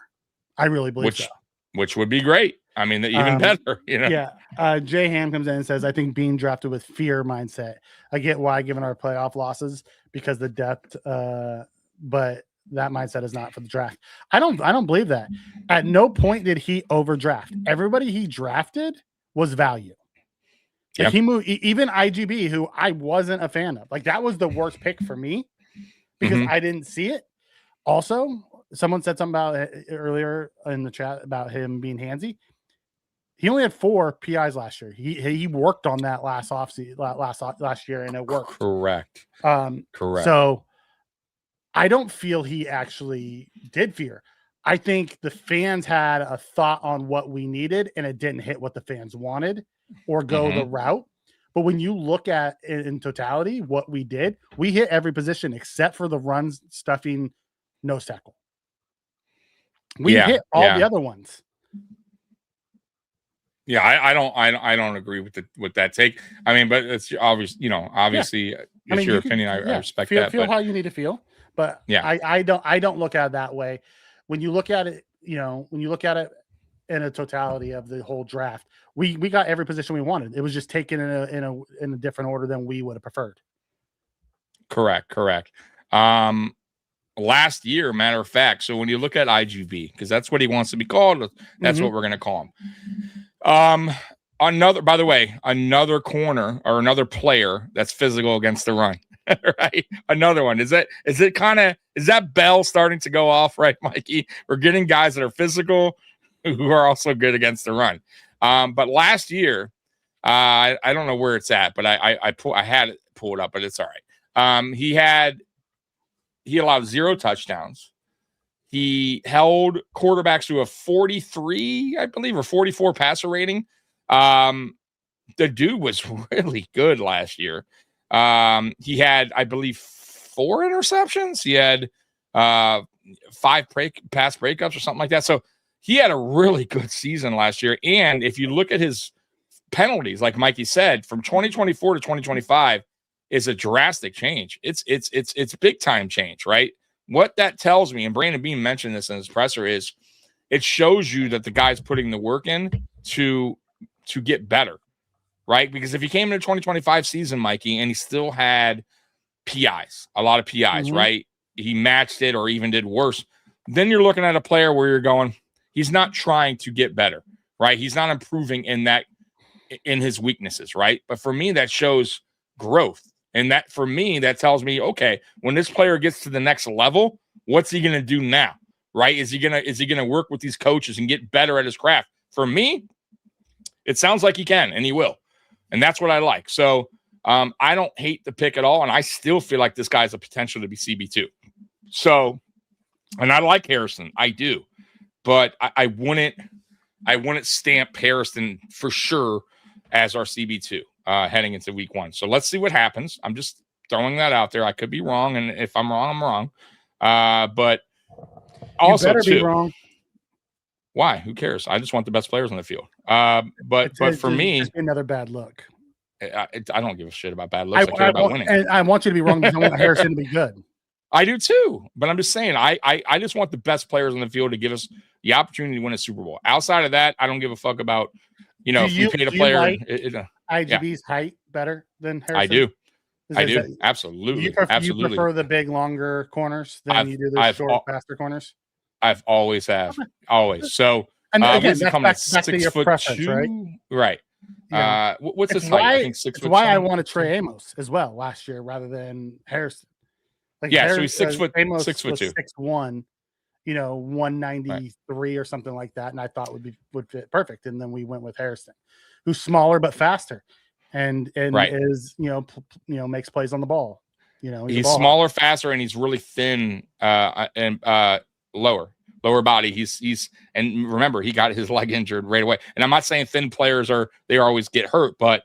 I really believe so. Which would be great. I mean, even better. Yeah. Jay Ham comes in and says, I think being drafted with fear mindset. I get why, given our playoff losses, because the depth, but that mindset is not for the draft. I don't believe that. At no point did he overdraft. Everybody he drafted was value. Like he moved, even IGB, who I wasn't a fan of. Like that was the worst pick for me because I didn't see it. Also, someone said something about it earlier in the chat about him being handsy. He only had 4 PIs last year. He worked on that last year, and it worked. Correct. Correct. So I don't feel he actually did fear. I think the fans had a thought on what we needed, and it didn't hit what the fans wanted or go the route. But when you look at it in totality, what we did, we hit every position except for the runs, stuffing, nose tackle. We hit all the other ones. Yeah, I don't agree with that take. I mean, but it's obvious, obviously it's your opinion. I respect that. Feel how you need to feel. But I don't look at it that way. When you look at it, when you look at it in a totality of the whole draft, we got every position we wanted. It was just taken in a different order than we would have preferred. Correct. Last year, matter of fact. So when you look at IGB, because that's what he wants to be called, that's what we're going to call him. Another corner or another player that's physical against the run. Right, another one. Is that bell starting to go off, right, Mikey? We're getting guys that are physical who are also good against the run. But last year, I don't know where it's at, but I had it pulled up, but it's all right. He allowed 0 touchdowns. He held quarterbacks to a 43, I believe, or 44 passer rating. The dude was really good last year. He had, I believe, 4 interceptions. He had 5 pass breakups or something like that. So he had a really good season last year. And if you look at his penalties, like Mikey said, from 2024 to 2025 is a drastic change. It's big time change, right? What that tells me, and Brandon Beam mentioned this in his presser, is it shows you that the guy's putting the work in to get better. Right? Because if he came into the 2025 season, Mikey, and he still had PIs, a lot of PIs, right? He matched it or even did worse. Then you're looking at a player where you're going, he's not trying to get better, right? He's not improving in his weaknesses, right? But for me, that shows growth. And that, for me, that tells me, okay, when this player gets to the next level, what's he going to do now, right? Is he going to work with these coaches and get better at his craft? For me, it sounds like he can, and he will. And that's what I like. So I don't hate the pick at all. And I still feel like this guy has a potential to be CB2. So, and I like Harrison. I do. But I wouldn't stamp Harrison for sure as our CB2 heading into week 1. So let's see what happens. I'm just throwing that out there. I could be wrong. And if I'm wrong, I'm wrong. But also, you better be wrong. Why? Who cares? I just want the best players on the field. But for me, another bad look. I don't give a shit about bad looks. I care about winning. And I want you to be wrong because I want Harrison to be good. I do too. But I'm just saying, I just want the best players on the field to give us the opportunity to win a Super Bowl. Outside of that, I don't give a fuck about, if you paid a player. Like IGB's height better than Harrison? I do. Absolutely. You prefer the big, longer corners than you do the short, faster corners? I've always have. Always. So, and again, that's back to 6 your foot preference, 2, right? Right. Yeah. What's his height? I think 6 foot. Why I wanted Trey Amos as well last year rather than Harrison. Like so he's 6 foot. Amos 6 foot 2, 6'1", 193 or something like that, and I thought would fit perfect. And then we went with Harrison, who's smaller but faster, and is makes plays on the ball. He's smaller, faster, and he's really thin and lower body. He's and remember, he got his leg injured right away. And I'm not saying thin players always get hurt, but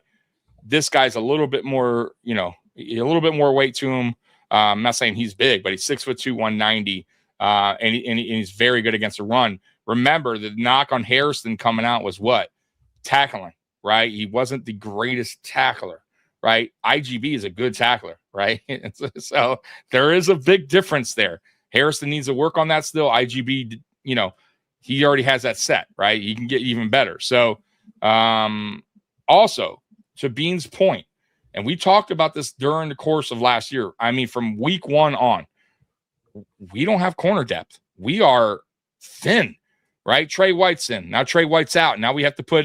this guy's a little bit more, a little bit more weight to him. I'm not saying he's big, but he's 6'2", 190, and he's very good against the run. Remember, the knock on Harrison coming out was what? Tackling, right? He wasn't the greatest tackler, right? IGB is a good tackler, right? So there is a big difference there. Harrison needs to work on that still. IGB, he already has that set, right? He can get even better. So also, to Bean's point, and we talked about this during the course of last year. I mean, from week 1 on, we don't have corner depth. We are thin, right? Trey White's in. Now Trey White's out. Now we have to put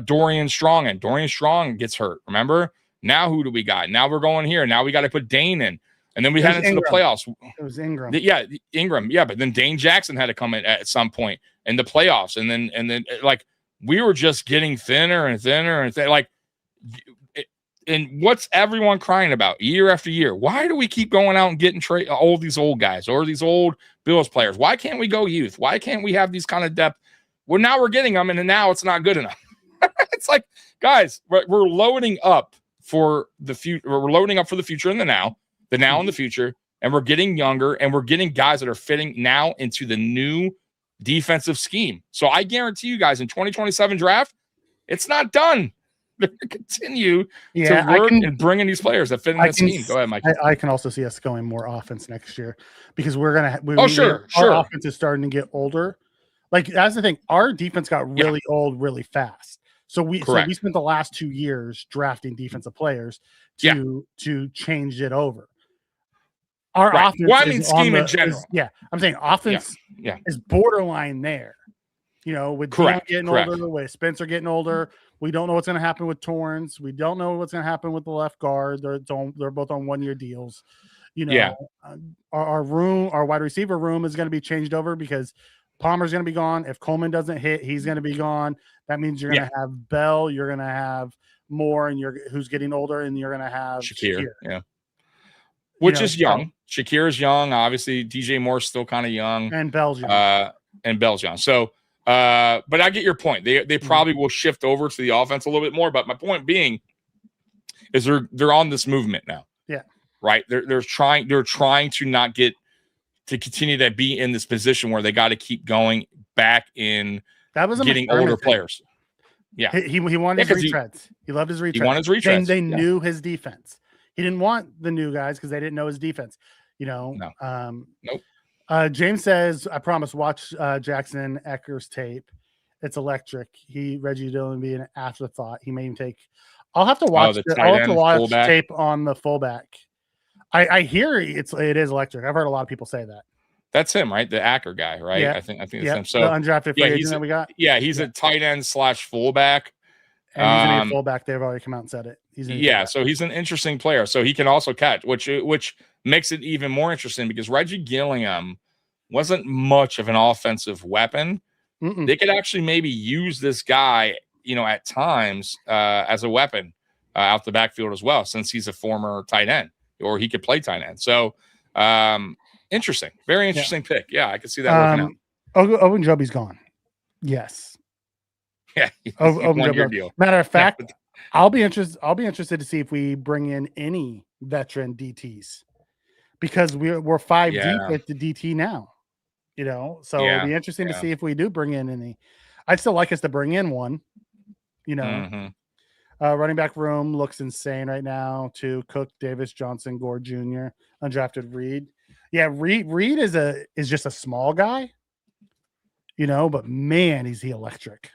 Dorian Strong in. Dorian Strong gets hurt, remember? Now who do we got? Now we're going here. Now we got to put Dane in. And then we head into the playoffs. It was Ingram. Yeah, Ingram. Yeah, but then Dane Jackson had to come in at some point in the playoffs. And then like we were just getting thinner and thinner and like, and what's everyone crying about year after year? Why do we keep going out and getting all these old guys or these old Bills players? Why can't we go youth? Why can't we have these kind of depth? Well, now we're getting them, and now it's not good enough. It's like, guys, we're loading up for the future. We're loading up for the future and the now and the future, and we're getting younger, and we're getting guys that are fitting now into the new defensive scheme. So I guarantee you guys in 2027 draft, it's not done. They're going to continue to work and bring in these players that fit in that scheme. Go ahead, Mike. I can also see us going more offense next year because we're going to. Sure. Our offense is starting to get older. Like that's the thing. Our defense got really old really fast. So we spent the last 2 years drafting defensive players to change it over. Our offense. Well, I mean, scheme in general. I'm saying offense is borderline there. With Durant getting older, with Spencer getting older, we don't know what's going to happen with Torrance. We don't know what's going to happen with the left guard. They're both on 1-year deals. Our wide receiver room is going to be changed over because Palmer's going to be gone. If Coleman doesn't hit, he's going to be gone. That means you're going to have Bell. You're going to have Moore, and who's getting older, and you're going to have Shakir. Yeah, which is young. Shakir is young. Obviously, DJ Moore's still kind of young, and Bell's young. So. But I get your point. They probably will shift over to the offense a little bit more. But my point being is they're on this movement now. Yeah. Right. They're trying to not get to continue to be in this position where they got to keep going back in getting older players. Yeah. He wanted his retreads. He loved his retreads. He wanted his retreads. They knew his defense. He didn't want the new guys because they didn't know his defense. No. Nope. James says, I promise, watch Jackson Ecker's tape. It's electric. Reggie Dillon be an afterthought. He may even take. I'll have to watch tape on the fullback. I hear it is electric. I've heard a lot of people say that. That's him, right? The Acker guy, right? Yeah. I think it's him. So the undrafted free agent that we got. Yeah, he's a tight end / fullback. And he's gonna be a fullback. They've already come out and said it. So he's an interesting player. So he can also catch, which makes it even more interesting because Reggie Gilliam wasn't much of an offensive weapon. They could actually maybe use this guy, at times as a weapon out the backfield as well, since he's a former tight end, or he could play tight end. So interesting, very interesting pick. Yeah, I could see that working out. Ogunjobi's gone. Yes. Yeah. One-year deal. Matter of fact, I'll be interested to see if we bring in any veteran DTs because we're 5 deep at the DT now. So it'll be interesting to see if we do bring in any. I'd still like us to bring in one. Running back room looks insane right now. To Cook, Davis, Johnson, Gore Jr., undrafted Reed. Yeah, Reed is just a small guy, but man, is he electric.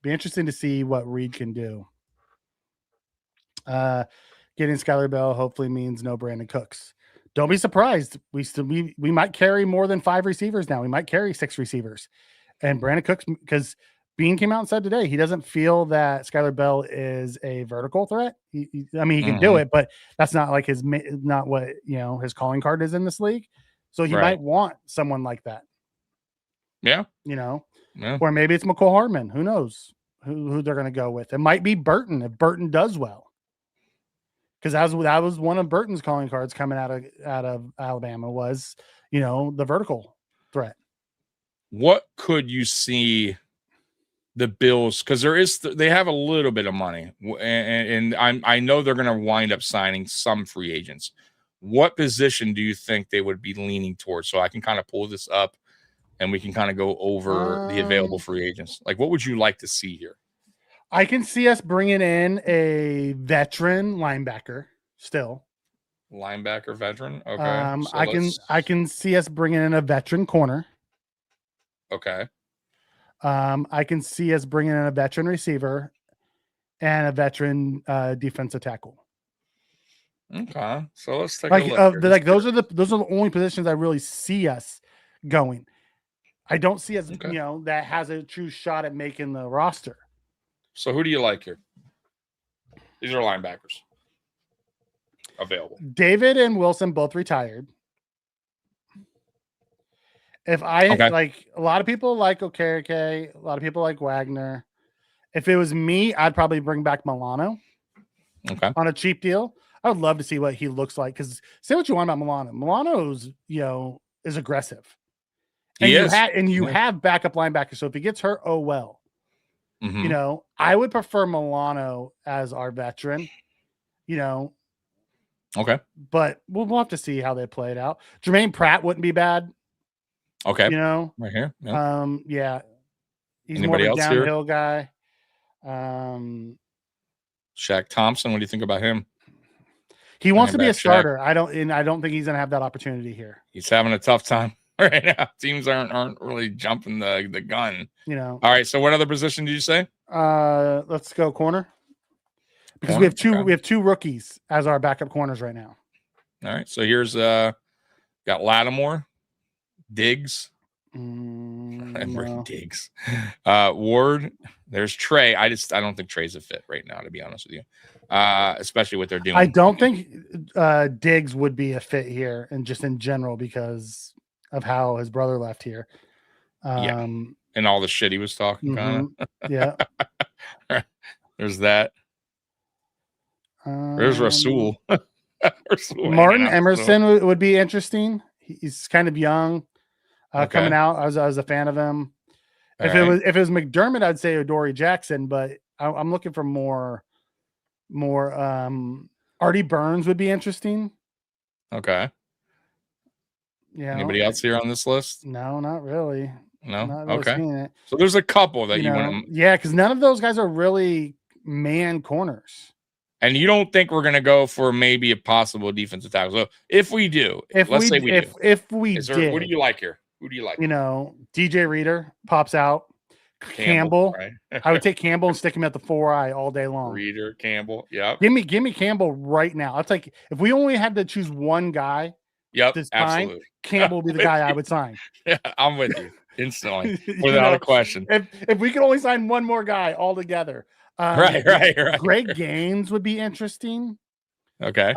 Be interesting to see what Reed can do. Getting Skyler Bell hopefully means no Brandon Cooks. Don't be surprised. We might carry more than 5 receivers now. We might carry 6 receivers. And Brandon Cooks, because Bean came out and said today he doesn't feel that Skyler Bell is a vertical threat. He can do it, but that's not like not what his calling card is in this league. So he might want someone like that. Yeah. Or maybe it's McCole Hardman. Who knows who they're going to go with? It might be Burton if Burton does well. Because that was one of Burton's calling cards coming out of Alabama was, the vertical threat. What could you see the Bills? Because they have a little bit of money, and I know they're going to wind up signing some free agents. what position do you think they would be leaning towards? So I can kind of pull this up and we can kind of go over the available free agents. Like, what would you like to see here? I can see us bringing in a veteran linebacker still. Linebacker veteran. Okay. So I can see us bringing in a veteran corner. Okay. I can see us bringing in a veteran receiver and a veteran defensive tackle. Okay. So let's take a look. Those are the only positions I really see us going. I don't see us, that has a true shot at making the roster. So who do you like here? These are linebackers available. David and Wilson both retired. If I like, a lot of people like Okereke, a lot of people like Wagner. If it was me, I'd probably bring back Milano. Okay. On a cheap deal. I would love to see what he looks like, because say what you want about Milano. Milano's, is aggressive. And you have backup linebackers. So if he gets hurt, oh well. Mm-hmm. I would prefer Milano as our veteran. Okay. But we'll have to see how they play it out. Jermaine Pratt wouldn't be bad. Okay. Right here. Yeah. He's Anybody more of a else here? downhill guy. Shaq Thompson. What do you think about him? He wants to be a starter. Shaq. I don't think he's gonna have that opportunity here. He's having a tough time right now. Teams aren't really jumping the gun. All right. So what other position did you say? Let's go corner. Because we have two rookies as our backup corners right now. All right. So here's got Lattimore, Diggs. No. Diggs. Ward. There's Trey. I don't think Trey's a fit right now, to be honest with you. Especially what they're doing. I don't think Diggs would be a fit here, and just in general because of how his brother left here. And all the shit he was talking about. Yeah. There's that. There's Rasul. Martin Emerson would be interesting. He's kind of young, coming out. I was a fan of him. If it was McDermott, I'd say Adoree Jackson, but I'm looking for more. Artie Burns would be interesting. Okay. Yeah. Anybody else here on this list? No, not really. No. Not really Okay. seeing it. So there's a couple that you want to. Yeah, because none of those guys are really man corners. And you don't think we're going to go for maybe a possible defensive tackle? So if we do, let's say we do. If we did, what do you like here? Who do you like? DJ Reader pops out. Campbell. Right? I would take Campbell and stick him at the 4-eye all day long. Reader, Campbell. Yep. Give me Campbell right now. I'll take, if we only had to choose one guy. Yep. Absolutely. Campbell would be the guy I would sign. Yeah, I'm with you instantly, without a question. If we could only sign one more guy altogether. Right. Greg Gaines would be interesting. Okay.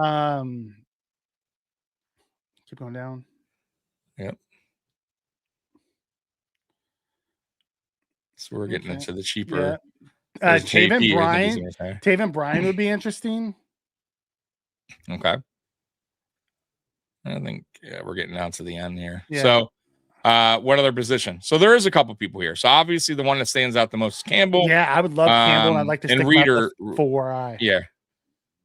Keep going down. Yep. So we're getting into the cheaper. Yeah. Taven Bryan would be interesting. Okay. I think we're getting down to the end here. Yeah. So what other position? So there is a couple people here. So obviously the one that stands out the most is Campbell. Yeah, I would love Campbell, and I'd like to stick Reader 4-eye. Yeah.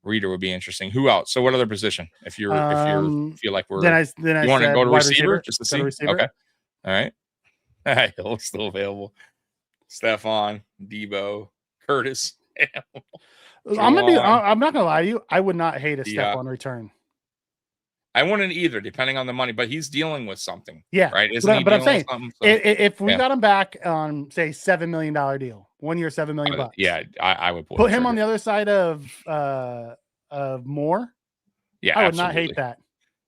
Reader would be interesting. Who else? So what other position? If you feel like we're you want to go to receiver just to see? Okay. All right. He'll still available. Stephon, Debo, Curtis. I'm not gonna lie to you. I would not hate a Stephon return. I wouldn't either, depending on the money, but he's dealing with something. Yeah. Right. But I'm saying, if we got him back on, say, $7 million deal, 1 year, $7 million bucks. Yeah, I would put him on the other side of Moore. Yeah, I would not hate that.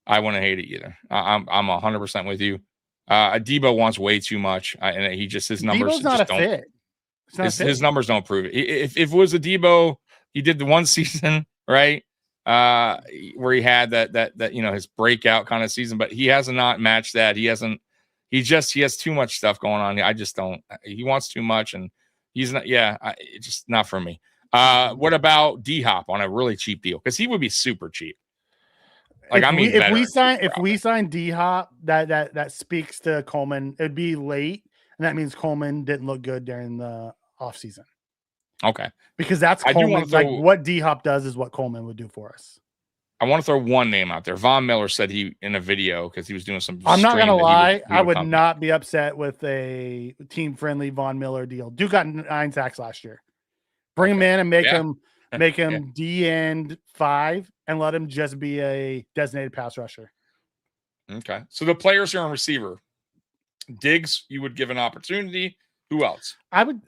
I wouldn't hate it either. I'm 100% with you. Debo wants way too much, and his numbers Debo's not a fit. His numbers don't prove it. If it was a Debo, he did the one season, right? Where he had that his breakout kind of season, but he has not matched that. He has too much stuff going on. I just don't. He wants too much, and he's not. Yeah, it's just not for me. What about D-Hop on a really cheap deal? Because he would be super cheap. If we sign D-Hop, that speaks to Coleman. It'd be late, and that means Coleman didn't look good during the offseason. Okay. Because that's Coleman. What D-Hop does is what Coleman would do for us. I want to throw one name out there. Von Miller said he in a video because he was doing some. I'm not stream gonna that lie, I would come. not be upset with a team-friendly Von Miller deal. Duke got 9 sacks last year. Bring him in and make him D end 5 and let him just be a designated pass rusher. Okay, so the players here on receiver, Diggs, you would give an opportunity. Who else? I would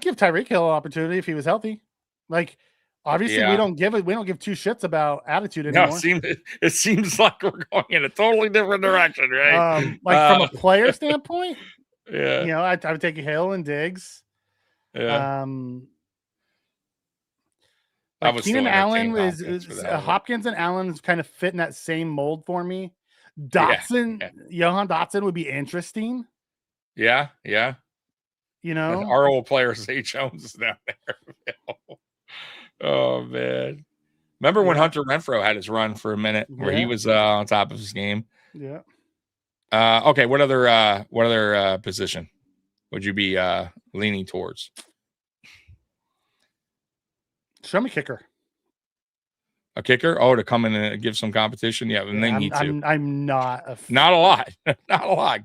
give Tyreek Hill an opportunity if he was healthy. Like, obviously we don't give two shits about attitude anymore. No, it seems like we're going in a totally different direction, right? From a player standpoint, yeah, you know, I would take Hill and Diggs. Yeah. Keenan Allen is Hopkins and Allen is kind of fit in that same mold for me. Johan Dotson would be interesting. Yeah. You know, our old player Zay Jones is down there. Oh man, remember when Hunter Renfrow had his run for a minute where he was on top of his game? Yeah. Okay. What other position would you be leaning towards? Show me kicker. A kicker? Oh, to come in and give some competition? Yeah, and they need to. I'm not a not a lot. Not a lot.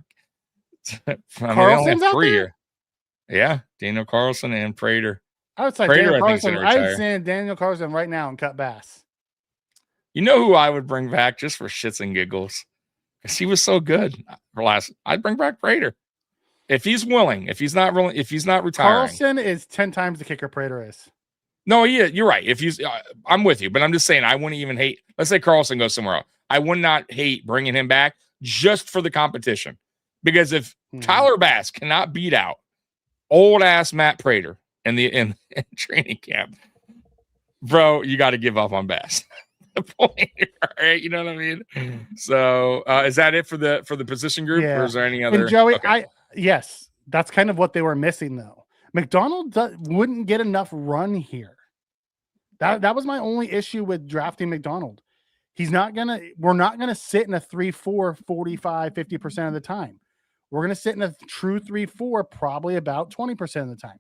Carlson's out there? Here. Yeah, Daniel Carlson and Prater. I would say Daniel Carlson. I would say Daniel Carlson right now and cut Bass. You know who I would bring back just for shits and giggles? Because he was so good for last. I'd bring back Prater. If he's willing, if he's not retiring. Carlson is 10 times the kicker Prater is. No, yeah, you're right. If he's, I'm with you, but I'm just saying I wouldn't even hate. Let's say Carlson goes somewhere else. I would not hate bringing him back just for the competition, because if Tyler Bass cannot beat out old ass Matt Prater in training camp, bro, you got to give up on Bass. The point, all right? You know what I mean? So, is that it for the position group, or is there any other? And Joey, yes, that's kind of what they were missing though. McDonald wouldn't get enough run here. That was my only issue with drafting McDonald. We're not gonna sit in a 3-4 45 50% of the time. We're gonna sit in a true 3-4 probably about 20% of the time.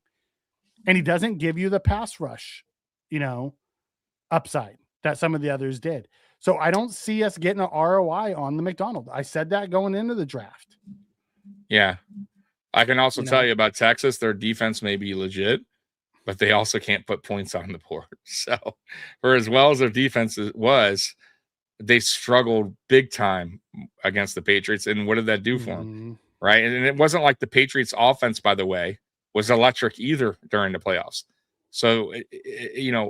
And he doesn't give you the pass rush, upside that some of the others did. So I don't see us getting an ROI on the McDonald. I said that going into the draft. Yeah. I can also tell you about Texas. Their defense may be legit, but they also can't put points on the board. So, for as well as their defense was, they struggled big time against the Patriots. And what did that do for them? Right. And it wasn't like the Patriots offense, by the way, was electric either during the playoffs. So,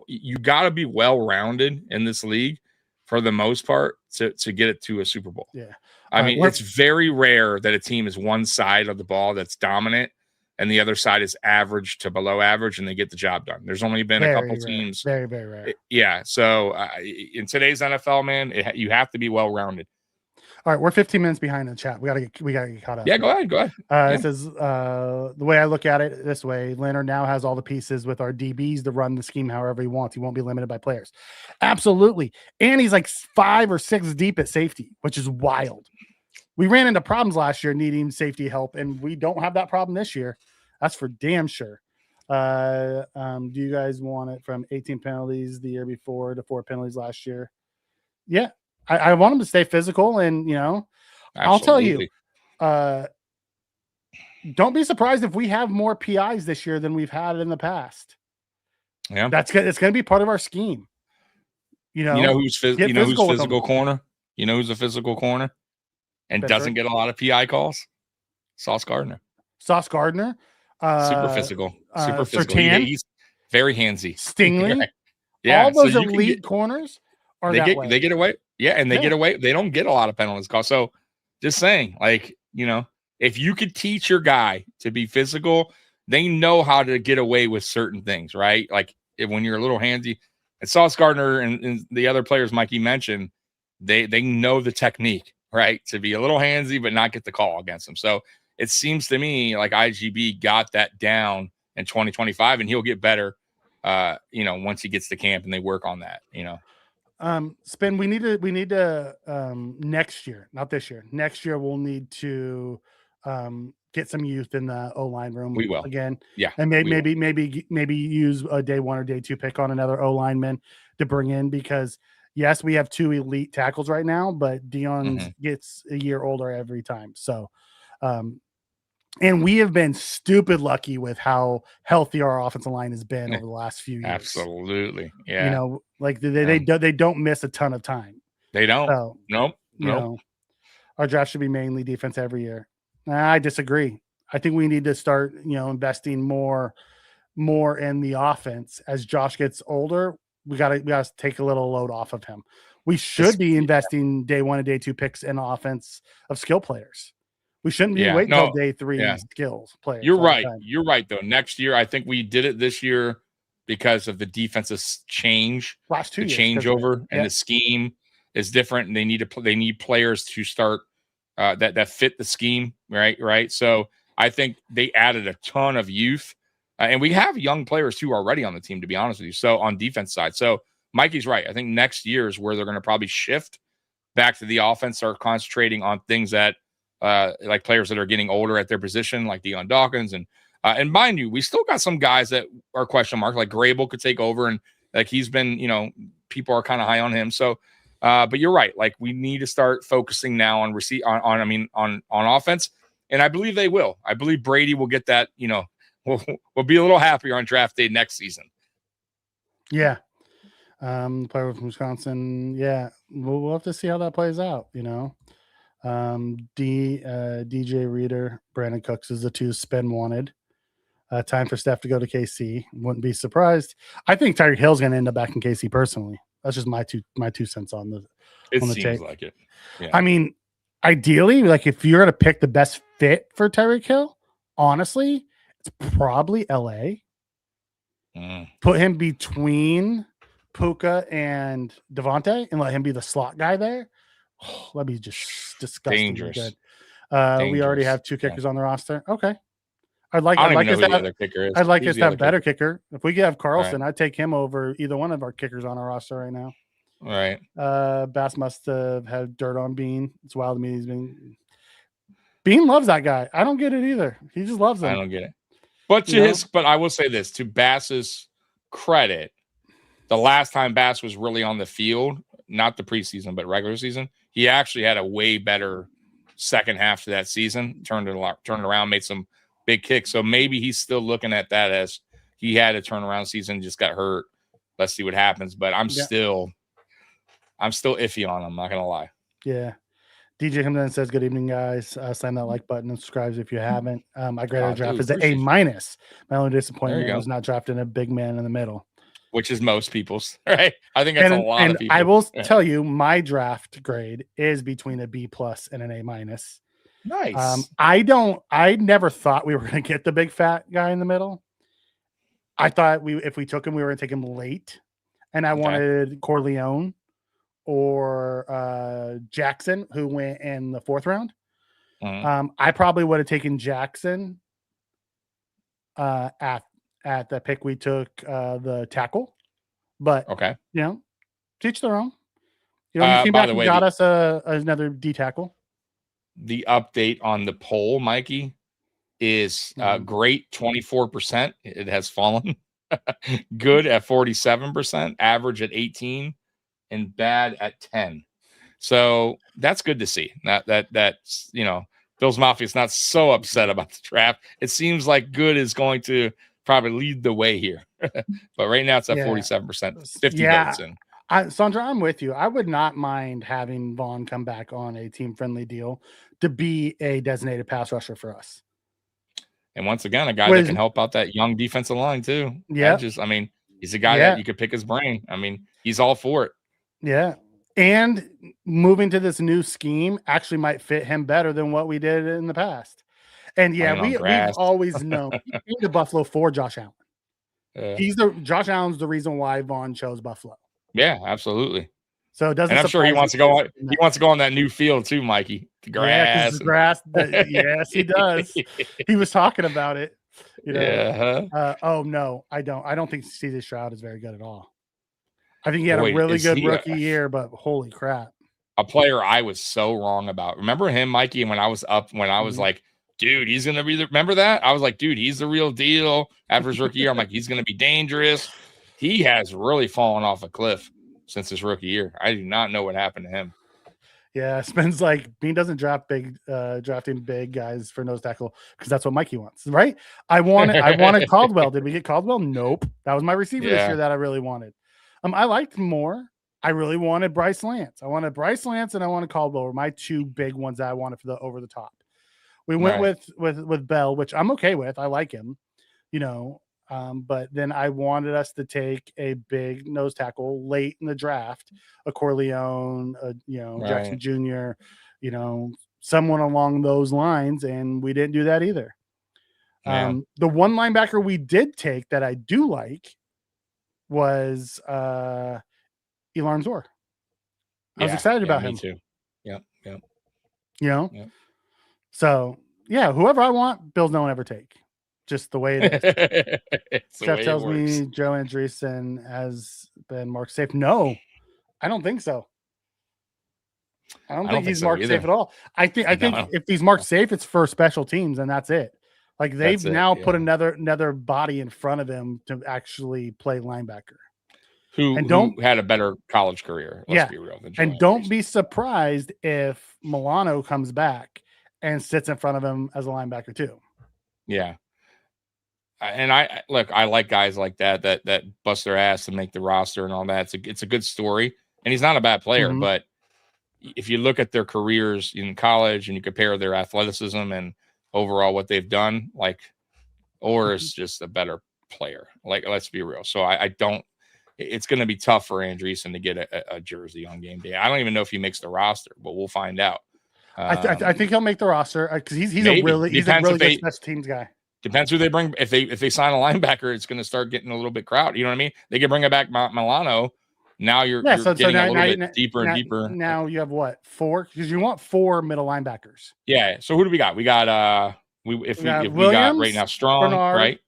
you got to be well-rounded in this league for the most part to get it to a Super Bowl. Yeah. I mean, it's very rare that a team is one side of the ball that's dominant and the other side is average to below average and they get the job done. There's only been a couple teams. Very, very rare. Yeah. So in today's NFL, man, you have to be well-rounded. All right, we're 15 minutes behind in the chat. We gotta get caught up. Yeah, go ahead. It says the way I look at it this way: Leonard now has all the pieces with our DBs to run the scheme however he wants. He won't be limited by players. Absolutely, and he's like 5 or 6 deep at safety, which is wild. We ran into problems last year needing safety help, and we don't have that problem this year. That's for damn sure. Do you guys want it from 18 penalties the year before to 4 penalties last year? Yeah. I want him to stay physical, and I'll tell you, don't be surprised if we have more PIs this year than we've had in the past. Yeah, it's going to be part of our scheme. Who's physical corner? You know who's a physical corner and doesn't get a lot of PI calls? Sauce Gardner. Super physical. Super physical. He's very handsy. Stingley. Right. Yeah, all those elite corners are they get away. Yeah, and they get away. They don't get a lot of penalties called. So just saying, if you could teach your guy to be physical, they know how to get away with certain things, right? Like when you're a little handsy. And Sauce Gardner and the other players Mikey mentioned, they know the technique, right? To be a little handsy but not get the call against them. So it seems to me like IGB got that down in 2025, and he'll get better, once he gets to camp and they work on that, Spin, we need to next year, not this year. Next year we'll need to get some youth in the O-line room. We will again. Yeah. And maybe use a day 1 or day 2 pick on another O-lineman to bring in, because yes, we have 2 elite tackles right now, but Dion's Mhm. gets a year older every time. So, and we have been stupid lucky with how healthy our offensive line has been over the last few years. Absolutely. Yeah. You know, like they don't miss a ton of time. They don't. So, Nope. you know, our draft should be mainly defense every year. I disagree. I think we need to start, investing more in the offense as Josh gets older. We gotta take a little load off of him. We should be investing day 1 and day 2 picks in offense of skill players. We shouldn't be waiting until day 3 skills players. You're right. You're right, though. Next year, I think we did it this year because of the defensive change. Last 2 years, years, changeover and the scheme is different, and they need players to start that fit the scheme, right. So I think they added a ton of youth, and we have young players too already on the team, to be honest with you. So on defense side, so Mikey's right. I think next year is where they're going to probably shift back to the offense, start concentrating on things that like players that are getting older at their position, like Dion Dawkins, and mind you, we still got some guys that are question marks, like Grable could take over, and like he's been, people are kind of high on him. So, but you're right. Like we need to start focusing now on on offense, and I believe they will. I believe Brady will get that. We'll be a little happier on draft day next season. Yeah. Player from Wisconsin. Yeah, we'll have to see how that plays out. DJ Reader, Brandon Cooks is the 2 spin wanted. Time for Steph to go to KC. Wouldn't be surprised. I think Tyreek Hill's going to end up back in KC personally. That's just my two cents on the. It on the seems take. like it. Yeah. I mean, ideally, like if you're going to pick the best fit for Tyreek Hill, honestly, it's probably LA. Put him between Puka and Devontae and let him be the slot guy there. Oh, that'd be just disgusting. Dangerous. Good. We already have 2 kickers on the roster. Okay. I'd like us to have a better kicker. If we could have Carlson, I'd take him over either one of our kickers on our roster right now. Right. Bass must have had dirt on Bean. It's wild to me. Bean loves that guy. I don't get it either. He just loves him. I don't get it. But but I will say this, to Bass's credit, the last time Bass was really on the field, not the preseason, but regular season, he actually had a way better second half to that season, turned it around, made some big kicks. So maybe he's still looking at that as he had a turnaround season, just got hurt. Let's see what happens. But I'm still iffy on him, I'm not going to lie. Yeah. DJ Himden says, good evening, guys. Slam that like button and subscribe if you haven't. I graded our draft as an A-. My only disappointment was not drafting a big man in the middle. Which is most people's, right? I think that's a lot of people. I will tell you, my draft grade is between a B+ and an A-. Nice. I never thought we were going to get the big fat guy in the middle. I thought if we took him, we were going to take him late. And I wanted Corleone or Jackson, who went in the 4th round. I probably would have taken Jackson at the pick we took the tackle. But teach their own. He came back and got us another D tackle. The update on the poll, Mikey, is great 24%. It has fallen. Good at 47%, average at 18%, and bad at 10%. So that's good to see. That's Bills Mafia is not so upset about the draft. It seems like good is going to probably lead the way here. But right now it's at 47%, 50 votes in. Sandra, I'm with you. I would not mind having Vaughn come back on a team-friendly deal to be a designated pass rusher for us. And once again, a guy that can help out that young defensive line too. Yeah. He's a guy that you could pick his brain. I mean, he's all for it. Yeah. And moving to this new scheme actually might fit him better than what we did in the past. And we've always known he came to Buffalo for Josh Allen. Josh Allen's the reason why Vaughn chose Buffalo. Yeah, absolutely. So it doesn't. And I'm sure he wants to go on. He wants to go on that new field too, Mikey. The grass. The grass. Yes, he does. He was talking about it. Oh no, I don't. I don't think CJ Stroud is very good at all. I think he had a really good rookie year, but holy crap! A player I was so wrong about. Remember him, Mikey? When I was like, dude, he's gonna be. Remember that? I was like, dude, he's the real deal. After his rookie year, I'm like, he's gonna be dangerous. He has really fallen off a cliff. since his rookie year. I do not know what happened to him. Yeah, Spence Bean doesn't drafting big guys for nose tackle because that's what Mikey wants, right? I wanted Caldwell. Did we get Caldwell? Nope. That was my receiver this year that I really wanted. I liked Moore. I really wanted Bryce Lance. I wanted Bryce Lance and I wanted Caldwell were my two big ones that I wanted for the over the top. We went with Bell, which I'm okay with. I like him, but then I wanted us to take a big nose tackle late in the draft, a Corleone, Jackson Jr., someone along those lines, and we didn't do that either. The one linebacker we did take that I do like was Elarms-Orr. I was excited about him. Me too. Yep. So yeah, whoever I want, Bills no one ever take. Just the way it is. Jeff tells me Joe Andreessen has been marked safe. No, I don't think so. I don't think he's marked safe at all. I think if he's marked safe, it's for special teams, and that's it. Like they've now put another body in front of him to actually play linebacker. Who had a better college career. Let's be real. And don't be surprised if Milano comes back and sits in front of him as a linebacker too. Yeah. And I like guys like that bust their ass and make the roster and all that. It's a good story. And he's not a bad player, but if you look at their careers in college and you compare their athleticism and overall what they've done, like Orr is just a better player. Like, let's be real. So I don't, it's going to be tough for Andreessen to get a jersey on game day. I don't even know if he makes the roster, but we'll find out. I think he'll make the roster because he's a really good special teams guy. Depends who they bring. If they sign a linebacker, it's going to start getting a little bit crowded. You know what I mean? They can bring it back Milano. Now you're getting a little bit deeper and deeper. Now you have what, 4? Because you want 4 middle linebackers. Yeah. So who do we got? We got we got right now Strong, Bernard, right?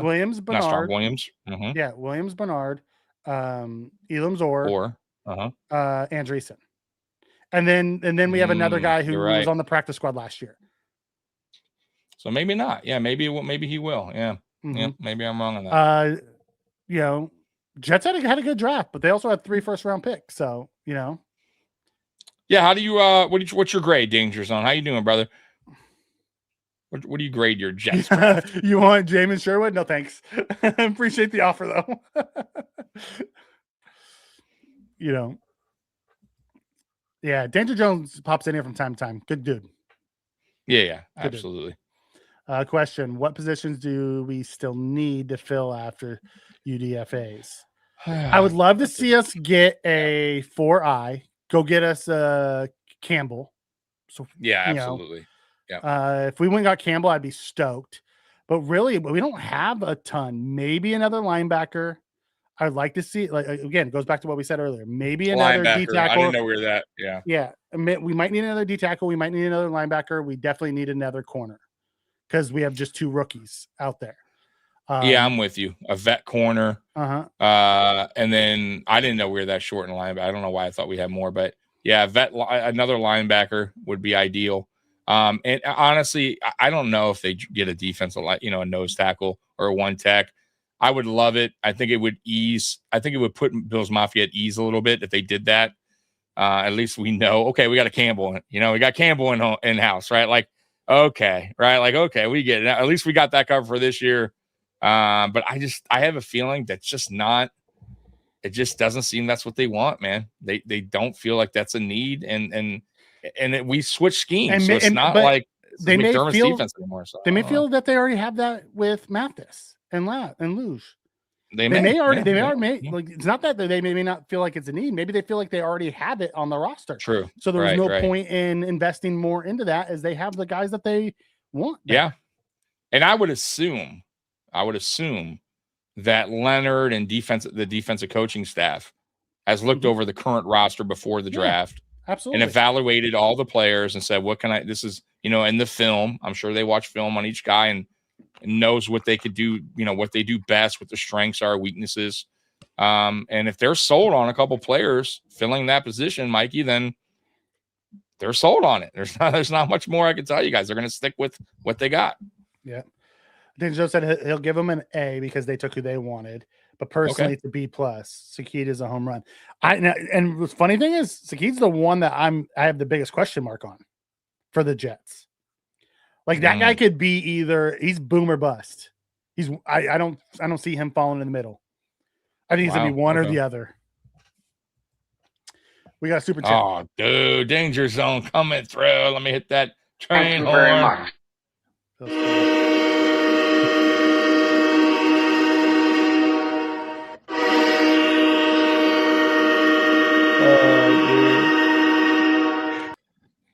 Williams, Bernard. Not Strong, Williams. Yeah, Williams, Bernard, Elarms-Orr, Andreessen. And then we have another guy who was on the practice squad last year. So maybe not. Yeah, maybe he will. Yeah. Yeah, maybe I'm wrong on that. Jets had a good draft, but they also had 3 first-round picks. So, Yeah, how do you what's your grade, Danger Zone? How you doing, brother? What do you grade your Jets draft? You want Jamin Sherwood? No, thanks. Appreciate the offer, though. Yeah, Danger Jones pops in here from time to time. Good dude. Yeah, absolutely. Question: what positions do we still need to fill after UDFAs? I would love to see us get a 4I. Go get us Campbell. So absolutely. If we went and got Campbell, I'd be stoked. But really, we don't have a ton. Maybe another linebacker. I'd like to see. Like again, it goes back to what we said earlier. Maybe another D tackle. I didn't know where that. Yeah. Yeah. We might need another D tackle. We might need another linebacker. We definitely need another corner because we have just 2 rookies out there. I'm with you. A vet corner. And then I didn't know we were that short in linebacker. I don't know why I thought we had more, but yeah, another linebacker would be ideal. And honestly, I don't know if they get a defensive, a nose tackle or a 1 tech. I would love it. I think it would put Bills Mafia at ease a little bit if they did that. At least we know, okay, we got a Campbell, we got Campbell in house, right? Like, okay, right? Like, okay, we get it. At least we got that covered for this year. But I have a feeling that's just not, it just doesn't seem that's what they want, man. They don't feel like that's a need. And we switch schemes. So it's not like they may feel defense anymore. So they may feel that they already have that with Mathis and Luge. They may already. Like, it's not that they may not feel like it's a need. Maybe they feel like they already have it on the roster. True. So there's no point in investing more into that as they have the guys that they want. Yeah. And I would assume that Leonard and the defensive coaching staff has looked over the current roster before the draft. Absolutely. And evaluated all the players and said, this is, in the film, I'm sure they watch film on each guy and knows what they could do, what they do best, what their strengths are, weaknesses. And if they're sold on a couple players filling that position, Mikey, then they're sold on it. There's not much more I can tell you guys. They're going to stick with what they got. Yeah. I think Joe said he'll give them an A because they took who they wanted. but personally it's a B+. Sakeed is a home run. And the funny thing is, Sakeed's the one that I have the biggest question mark on for the Jets. Like that guy could be either he's boom or bust. I don't see him falling in the middle. I think he's gonna be one or the other. We got a super chat. Oh, dude, danger zone coming through. Let me hit that train Thank you very horn. much.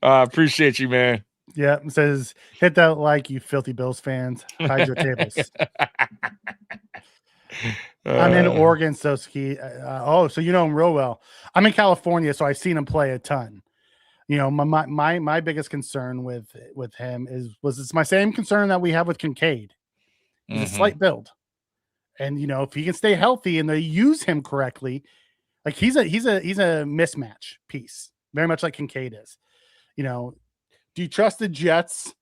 Appreciate you, man. Yeah, it says hit that like, you filthy Bills fans. Hide your tables. I'm in Oregon, so ski. So you know him real well. I'm in California, so I've seen him play a ton. You know, my biggest concern with him it's my same concern that we have with Kincaid. He's a slight build, and you know if he can stay healthy and they use him correctly, like he's a mismatch piece, very much like Kincaid is. You know, do you trust the Jets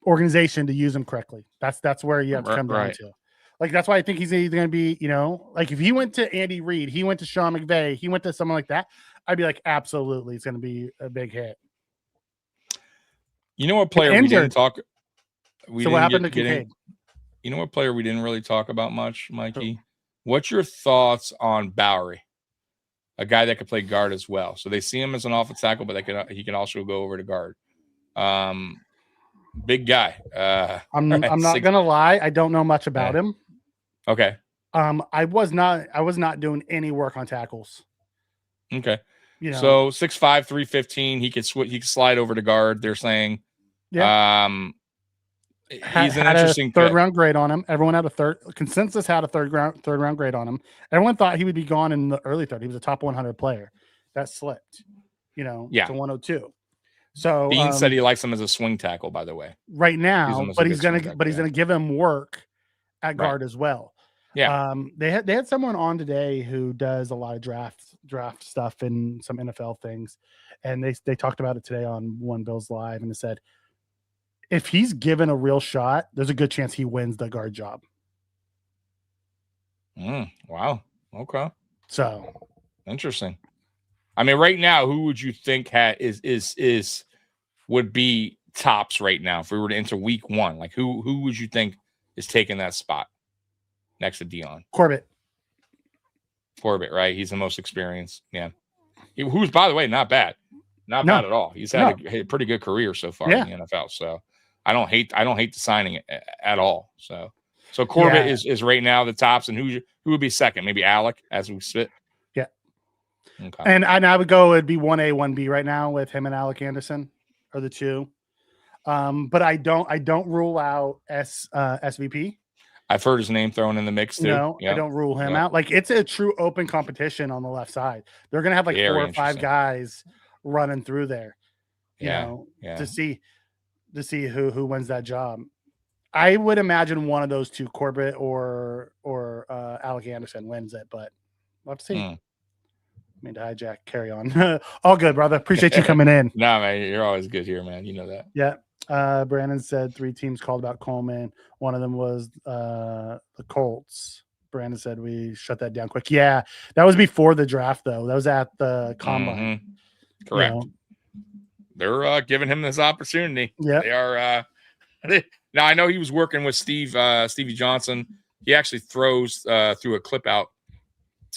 organization to use him correctly? That's where you have to come down to. Like, that's why I think he's either going to be, you know, like if he went to Andy Reid, he went to Sean McVay, he went to someone like that, I'd be like, absolutely, it's going to be a big hit. You know what player we didn't talk? So what happened to Kincaid? You know what player we didn't really talk about much, Mikey? What's your thoughts on Bowry? A guy that could play guard as well. So they see him as an offensive tackle, but he can also go over to guard. Big guy. I'm not gonna lie, I don't know much about him. Okay. I was not doing any work on tackles. Okay. You know, so 6'5", 315. He could slide over to guard. They're saying, yeah. He's an interesting third round grade on him. Everyone had consensus had a third round grade on him. Everyone thought he would be gone in the early third. He was a top 100 player. That slipped, you know, to 102. So Dean said he likes him as a swing tackle, by the way. Right now, but he's gonna give him work at guard as well. Yeah. They had someone on today who does a lot of draft stuff and some NFL things, and they talked about it today on One Bills Live, and it said if he's given a real shot, there's a good chance he wins the guard job. Wow. Okay. So interesting. I mean, right now, who would you think would be tops right now if we were to enter week one? Like who would you think is taking that spot next to Dion? Corbett, right? He's the most experienced. Yeah. Who's, by the way, not bad. Not bad at all. He's had a pretty good career so far in the NFL. So I don't hate the signing at all. So Corbett is right now the tops, and who would be second? Maybe Alec as we sit. Yeah. Okay. And I would go, it'd be 1A, 1B right now with him and Alec Anderson are the two. But I don't rule out SVP. I've heard his name thrown in the mix too. No, I don't rule him out. Like it's a true open competition on the left side. They're gonna have like Very 4 or 5 guys running through there. You know, to see who wins that job. I would imagine one of those two, Corbett or Alec Anderson, wins it, but we'll have to see. I mean, to hijack, carry on. All good, brother. Appreciate you coming in. No, man, you're always good here, man. You know that. Yeah. Brandon said 3 teams called about Coleman. One of them was the Colts. Brandon said we shut that down quick. Yeah, that was before the draft, though. That was at the combine. Correct. You know? They're giving him this opportunity. Yeah, they are. Now I know he was working with Stevie Johnson. He actually throws through a clip out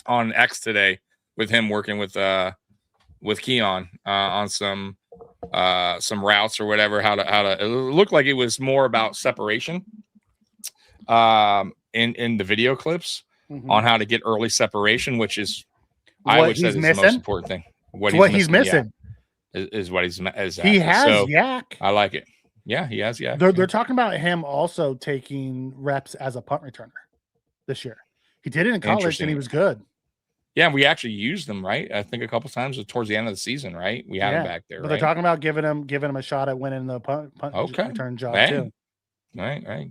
on X today with him working with Keon on some routes or whatever. How to. It looked like it was more about separation. In the video clips on how to get early separation, which is I would say is the most important thing. What he's missing is what he's he has yak. I like it. Yeah, he has yak. They're talking about him also taking reps as a punt returner this year. He did it in college and he was good. Yeah, we actually used them, right? I think a couple times towards the end of the season, right? We had him back there. But they're talking about giving him a shot at winning the punt return job too. Right.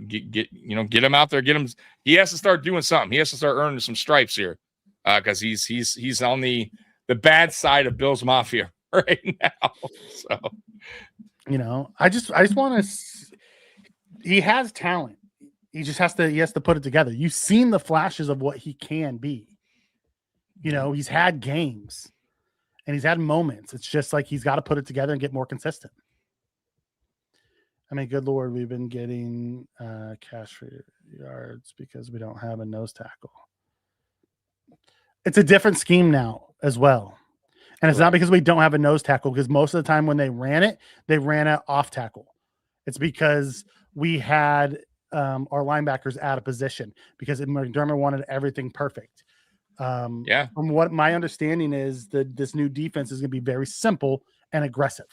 Get him out there. Get him. He has to start doing something. He has to start earning some stripes here, because he's on the bad side of Bill's Mafia right now. So, I just want to. He has talent. He just has to put it together. You've seen the flashes of what he can be. You know, he's had games and he's had moments. It's just like he's got to put it together and get more consistent. I mean, good Lord, we've been getting cash for yards because we don't have a nose tackle. It's a different scheme now as well. And it's not because we don't have a nose tackle, because most of the time when they ran it off tackle. It's because we had our linebackers out of position because McDermott wanted everything perfect. From what my understanding is, that this new defense is going to be very simple and aggressive.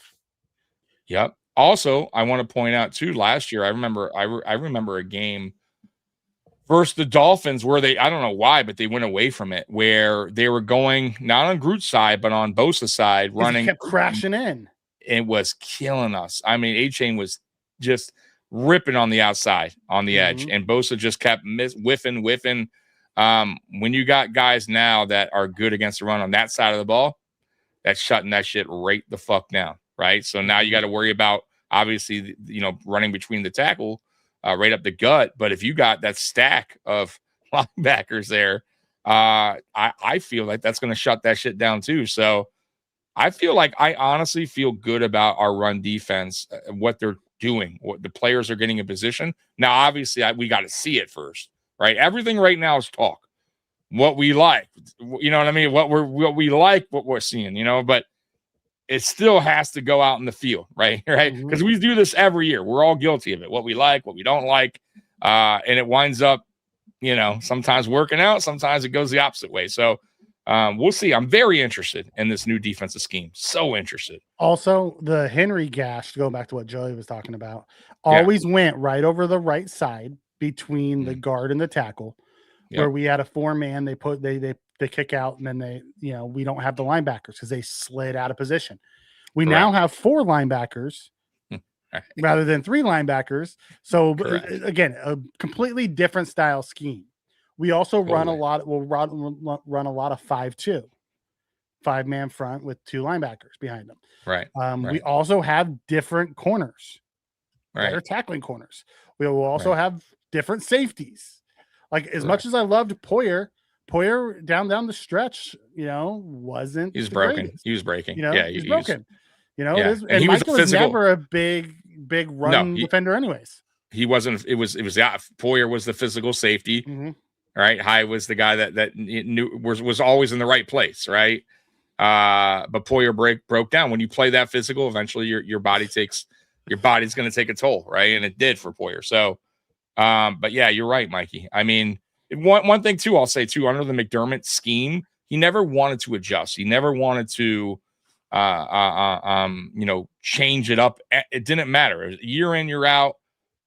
Yep. Also, I want to point out too, last year, I remember a game versus the Dolphins where I don't know why, but they went away from it, where they were going not on Groot's side, but on Bosa's side, running. He kept crashing in. It was killing us. I mean, A-Chain was just ripping on the outside, on the edge, and Bosa just kept whiffing. When you got guys now that are good against the run on that side of the ball, that's shutting that shit right the fuck down, right? So now you got to worry about, obviously, running between the tackle, right up the gut. But if you got that stack of linebackers there, I feel like that's going to shut that shit down too. So I feel like I honestly feel good about our run defense, what they're doing, what the players are getting in position. Now, obviously, we got to see it first, right? Everything right now is talk. What we like, you know what I mean? What we like, what we're seeing, but it still has to go out in the field, right? Because we do this every year. We're all guilty of it. What we like, what we don't like, and it winds up, sometimes working out. Sometimes it goes the opposite way. So we'll see. I'm very interested in this new defensive scheme. So interested. Also, the Henry gash, to go back to what Joey was talking about, always went right over the right side between the guard and the tackle, where we had a 4-man. They kick out, and then we don't have the linebackers because they slid out of position. We now have 4 linebackers rather than 3 linebackers. So again, a completely different style scheme. We also run a lot. We'll run a lot of 5-2, 5-man front with 2 linebackers behind them. Right. We also have different corners, better tackling corners. We will also have different safeties. Like as much as I loved Poyer down the stretch, wasn't. He was broken. Greatest. He was breaking. He's broken. And Michael was never a big run defender, anyways. He wasn't. It was. Poyer was the physical safety. Right. High was the guy that knew was always in the right place. Right. But Poyer broke down. When you play that physical, eventually your body's going to take a toll. Right. And it did for Poyer. So, but yeah, you're right, Mikey. I mean, one thing too, I'll say too, under the McDermott scheme, he never wanted to adjust. He never wanted to, change it up. It didn't matter. Year in, year out.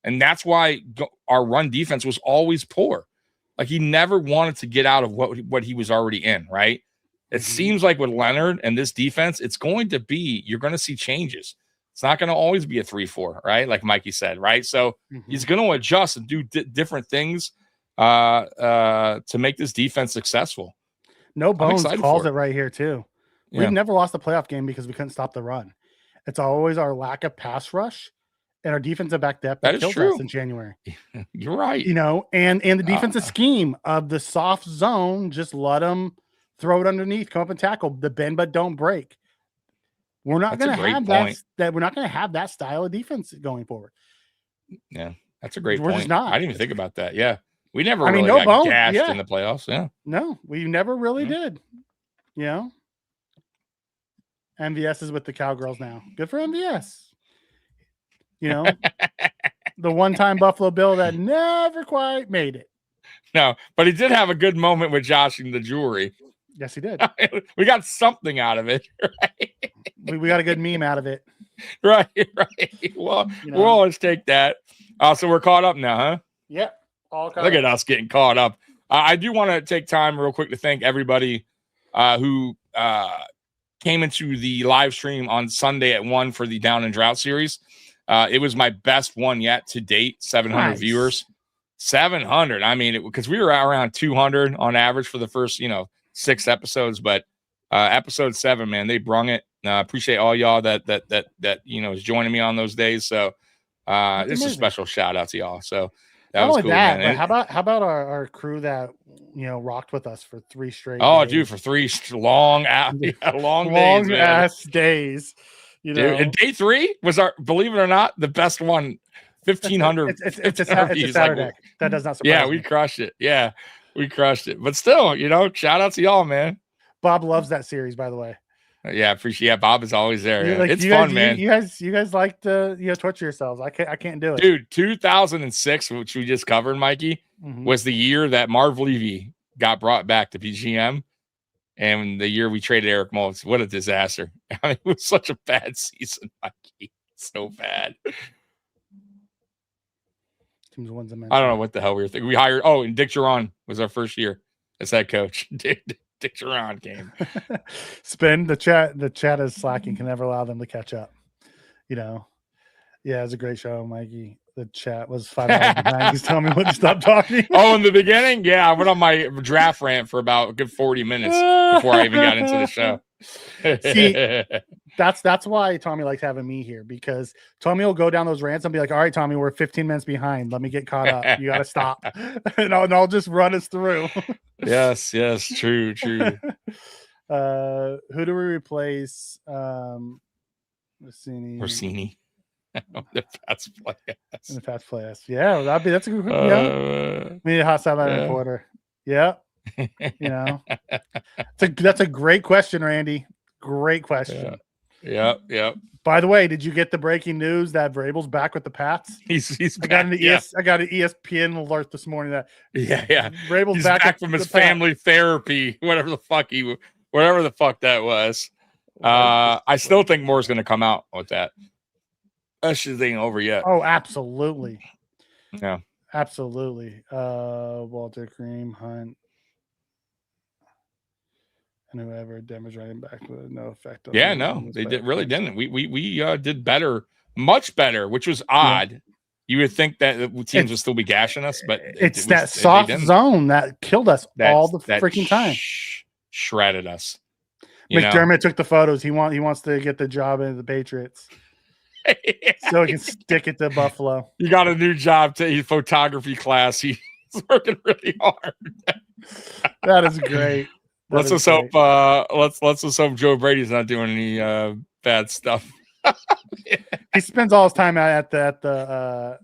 And that's why our run defense was always poor. Like he never wanted to get out of what he was already in, right? It seems like with Leonard and this defense, you're going to see changes. It's not going to always be a 3-4, right? Like Mikey said, right? So he's going to adjust and do different things to make this defense successful. No Bones calls it right here too. We've never lost a playoff game because we couldn't stop the run. It's always our lack of pass rush and our defensive back depth that killed us in January. You're right. And the defensive scheme of the soft zone, just let them throw it underneath, come up and tackle, the bend but don't break. We're not going to have that. We're not going to have that style of defense going forward. Yeah, that's a great We're point. just not. I didn't even think about that. Yeah, we never really got gashed in the playoffs. Yeah, no, we never really did. MVS is with the Cowgirls now. Good for MVS. The one-time Buffalo Bill that never quite made it. No, but he did have a good moment with Josh in the jewelry. Yes, he did. We got something out of it. Right? We got a good meme out of it. Right. Well, we'll always take that. So we're caught up now, huh? Yep. Look at us getting caught up. I do want to take time real quick to thank everybody who came into the live stream on Sunday at 1 for the Down and Drought series. It was my best one yet to date. 700 viewers. 700. I mean, because we were around 200 on average for the first, 6 episodes, but episode 7, man, they brung it. Appreciate all y'all that is joining me on those days. So just a special shout out to y'all. So That Not was only cool, that, man. but how about our crew that rocked with us for 3 straight Oh, days? dude, for 3 long long days, man. ass days. Dude, and day 3 was believe it or not, the best one. 1,500. It's a Saturday. Like, that does not surprise yeah, me. we crushed it. Yeah, we crushed it. But still, shout out to y'all, man. Bob loves that series, by the way. Yeah, appreciate. Yeah, Bob is always there. Yeah. Like, It's fun, guys, man. You guys like to torture yourselves. I can't do it, Dude. 2006, which we just covered, Mikey, was the year that Marv Levy got brought back to PGM, and the year we traded Eric Mullins. What a disaster! I mean, it was such a bad season, Mikey. So bad. I don't know what the hell we were thinking. We hired. Oh, and Dick Jalon was our first year as head coach. Dick Jalon came. Spin the chat. The chat is slacking. Can never allow them to catch up. Yeah, it was a great show, Mikey. The chat was 5 hours behind. He's telling me when to stop talking. Oh, in the beginning, yeah, I went on my draft rant for about a good 40 minutes before I even got into the show. See, that's why Tommy likes having me here, because Tommy will go down those rants and be like, all right, Tommy, we're 15 minutes behind. Let me get caught up. You got to stop. and I'll just run us through. Yes, true. Who do we replace? Orsini. The fast players. In the fast players. Yeah, that's a good we need a hot sideline reporter. Yeah. That's a great question, Randy. Great question. Yeah. By the way, did you get the breaking news that Vrabel's back with the Pats? He's I got an ESPN alert this morning that Vrabel's back from his family therapy, whatever the fuck that was. I still think more's going to come out with that. That shit ain't over yet. Oh, absolutely. Yeah. Absolutely. Walter Cream, Hunt, and whoever Denver's running back with no effect on they didn't. We did better, much better, which was odd. Yeah. You would think that the teams would still be gashing us, but it's that soft zone that killed us all the freaking time. Shredded us. McDermott took the photos. He wants to get the job into the Patriots. So he can stick it to Buffalo. You got a new job to photography class. He's working really hard. That is great. Let's just hope Joe Brady's not doing any bad stuff. He spends all his time at the